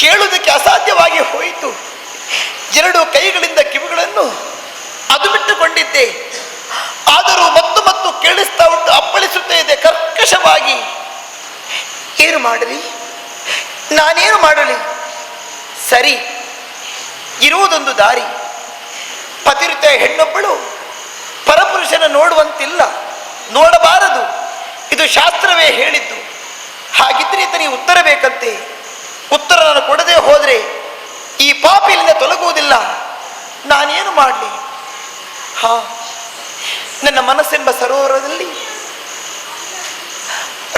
ಕೇಳುವುದಕ್ಕೆ ಅಸಾಧ್ಯವಾಗಿ ಹೋಯಿತು. ಎರಡು ಕೈಗಳಿಂದ ಕಿವಿಗಳನ್ನು ಅದು ಬಿಟ್ಟುಕೊಂಡಿದ್ದೆ, ಆದರೂ ಮತ್ತು ಮತ್ತು ಕೇಳಿಸ್ತಾ ಉಂಟು, ಅಪ್ಪಳಿಸುತ್ತಾ ಇದೆ ಕರ್ಕಶವಾಗಿ. ಏನು ಮಾಡಲಿ, ನಾನೇನು ಮಾಡಲಿ? ಸರಿ, ಇರುವುದೊಂದು ದಾರಿ. ಪತಿವ್ರತ ಹೆಣ್ಣೊಬ್ಬಳು ಪರಪುರುಷನ ನೋಡುವಂತಿಲ್ಲ, ನೋಡಬಾರದು, ಇದು ಶಾಸ್ತ್ರವೇ ಹೇಳಿದ್ದು. ಹಾಗಿದ್ರೆ ಈತನಿಗೆ ಉತ್ತರ ಬೇಕಂತೆ. ಉತ್ತರ ನಾನು ಕೊಡದೆ ಹೋದರೆ ಈ ಪಾಪಿಲಿಂದ ತೊಲಗುವುದಿಲ್ಲ. ನಾನೇನು ಮಾಡಲಿ? ನನ್ನ ಮನಸ್ಸೆಂಬ ಸರೋವರದಲ್ಲಿ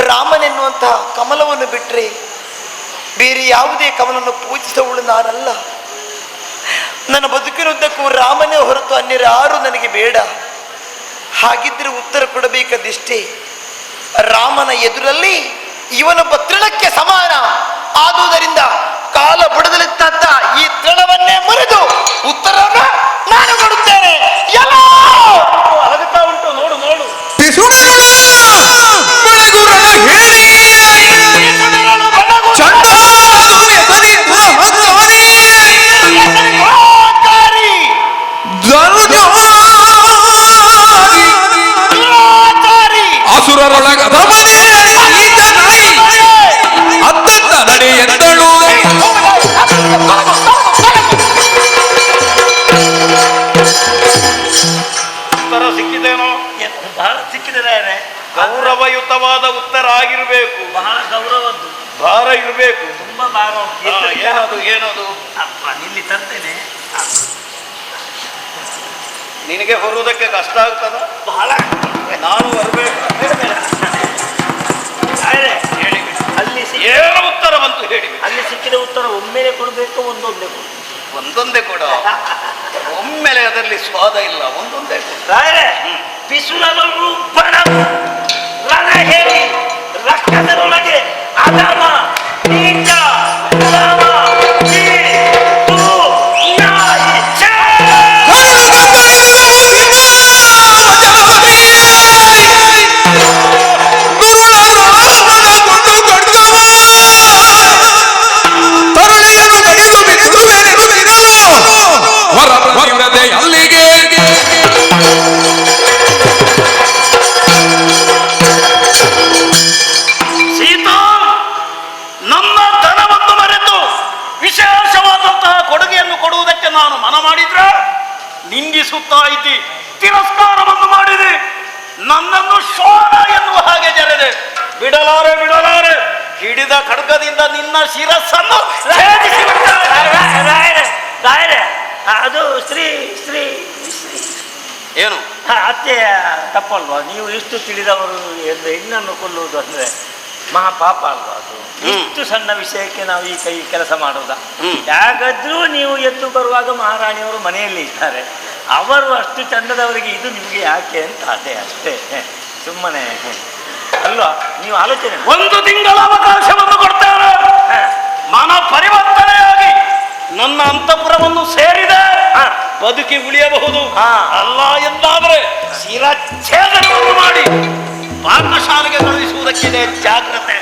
ರಾಮನೆನ್ನುವಂತಹ ಕಮಲವನ್ನು ಬಿಟ್ಟರೆ ಬೇರೆ ಯಾವುದೇ ಕಮಲವನ್ನು ಪೂಜಿಸುವವಳು ನಾನಲ್ಲ. ನನ್ನ ಬದುಕಿನುದ್ದಕ್ಕೂ ರಾಮನೇ ಹೊರತು ಅನ್ಯರಾರು ನನಗೆ ಬೇಡ. ಹಾಗಿದ್ರೆ ಉತ್ತರ ಕೊಡಬೇಕದಿಷ್ಟೇ. ರಾಮನ ಎದುರಲ್ಲಿ ಇವನೊಬ್ಬ ತೃಣಕ್ಕೆ ಸಮಾನ ಆದುದರಿಂದ ಕಾಲ ಬುಡದಲ್ಲಿದ್ದಂತ ಈ ತೃಣವನ್ನೇ ಮುರಿದು ಉತ್ತರವನ್ನು ನಾನು ಕೊಡುತ್ತೇನೆ. ಎಲ್ಲೋ ಅಳಗುತ್ತಾ ಉಂಟು, ನೋಡು ನೋಡು. ಅಸುರರೊಳಗ ಅತ್ತ ಭಾರ ಇರಬೇಕು. ತುಂಬಾ ಭಾರ ಉಂಟು. ಏನದು ಅಪ್ಪ ಇಲ್ಲಿ ತಂದೇನೆ. ನಿನಗೆ ಹೊರುವುದಕ್ಕೆ ಕಷ್ಟ ಆಗ್ತದ? ಬಹಳ ನಾನು ಬರಬೇಕು. ಹೇಳಿ ಅಲ್ಲಿ ಏನು ಉತ್ತರ ಬಂತು ಹೇಳಿ. ಅಲ್ಲಿ ಸಿಕ್ಕಿದ ಉತ್ತರ ಒಮ್ಮೆಲೆ ಕೊಡ್ಬೇಕು, ಒಂದೊಂದೇ ಕೊಡು. ಒಂದೊಂದೇ ಕೊಡ. ಒಮ್ಮೆಲೆ ಅದರಲ್ಲಿ ಸ್ವಾದ ಇಲ್ಲ, ಒಂದೊಂದೇ ಕೊಡ. ಪಿಸುಲಗಳು ಬಣ ರಣ ಹೇಳಿ ರಕ್ತದೊಳಗೆ ಅಧಮ ನೀಚ ಧರ್ಮ, ಕೀಳು, ನ್ಯಾಯ, ಛೇ. ಅಲ್ಲಿಗೆ ಸೀತಾ, ನನ್ನ ಧನವನ್ನು ಮರೆತು ವಿಶೇಷವಾದಂತಹ ಕೊಡುಗೆಯನ್ನು ಕೊಡುವುದಕ್ಕೆ ನಾನು ಮನ ಮಾಡಿದ್ರ ನಿಂದಿಸುತ್ತಾ ಇದ್ದಿ, ತಿರಸ್ಕಾರವನ್ನು ಮಾಡಿದೆ, ನನ್ನನ್ನು ಶೋಣ ಎನ್ನುವ ಹಾಗೆ ಜರೆದೆ. ಬಿಡಲಾರೆ ಬಿಡಲಾರೆ, ಹಿಡಿದ ಖಡ್ಗದಿಂದ ನಿನ್ನ ಶಿರಸ್ಸನ್ನು ಛೇದಿಸಿ ರಾಯರೇ, ಅದು ಶ್ರೀ ಶ್ರೀ ಶ್ರೀ ಏನು ಅತ್ತೆಯ ತಪ್ಪಲ್ವಾ? ನೀವು ಇಷ್ಟು ತಿಳಿದವರು ಎಂದು ಹೆಣ್ಣನ್ನು ಕೊಲ್ಲುವುದು ಅಂದ್ರೆ ಮಹಾಪಾಪ ಅಲ್ವಾ? ಅದು ಇಷ್ಟು ಸಣ್ಣ ವಿಷಯಕ್ಕೆ ನಾವು ಈ ಕೈ ಕೆಲಸ ಮಾಡುವುದ? ಯಾಕಾದ್ರೂ ನೀವು ಎದ್ದು ಬರುವಾಗ ಮಹಾರಾಣಿಯವರು ಮನೆಯಲ್ಲಿ ಇದ್ದಾರೆ, ಅವರು ಅಷ್ಟು ಚಂದದವರಿಗೆ ಇದು ನಿಮಗೆ ಯಾಕೆ ಅಂತ ಅದೇ ಅಷ್ಟೇ, ಸುಮ್ಮನೆ ಅಲ್ವಾ? ನೀವು ಆಲೋಚನೆ ಒಂದು ತಿಂಗಳ ಅವಕಾಶವನ್ನು ಕೊಡ್ತೇವೆ, ಮನ ಪರಿವರ್ತನೆಯಾಗಿ ನನ್ನ ಅಂತಃಪುರವನ್ನು ಸೇರಿದೆ ಬದುಕಿ ಉಳಿಯಬಹುದು. ಅಲ್ಲ ಎಂದಾದರೆ ಶಿರಚ್ಛೇದನವನ್ನು ಮಾಡಿ ಪಾಕಶಾಲೆಗೆ ಕಳುಹಿಸುವುದಕ್ಕಿದೆ ಜಾಗ್ರತೆ.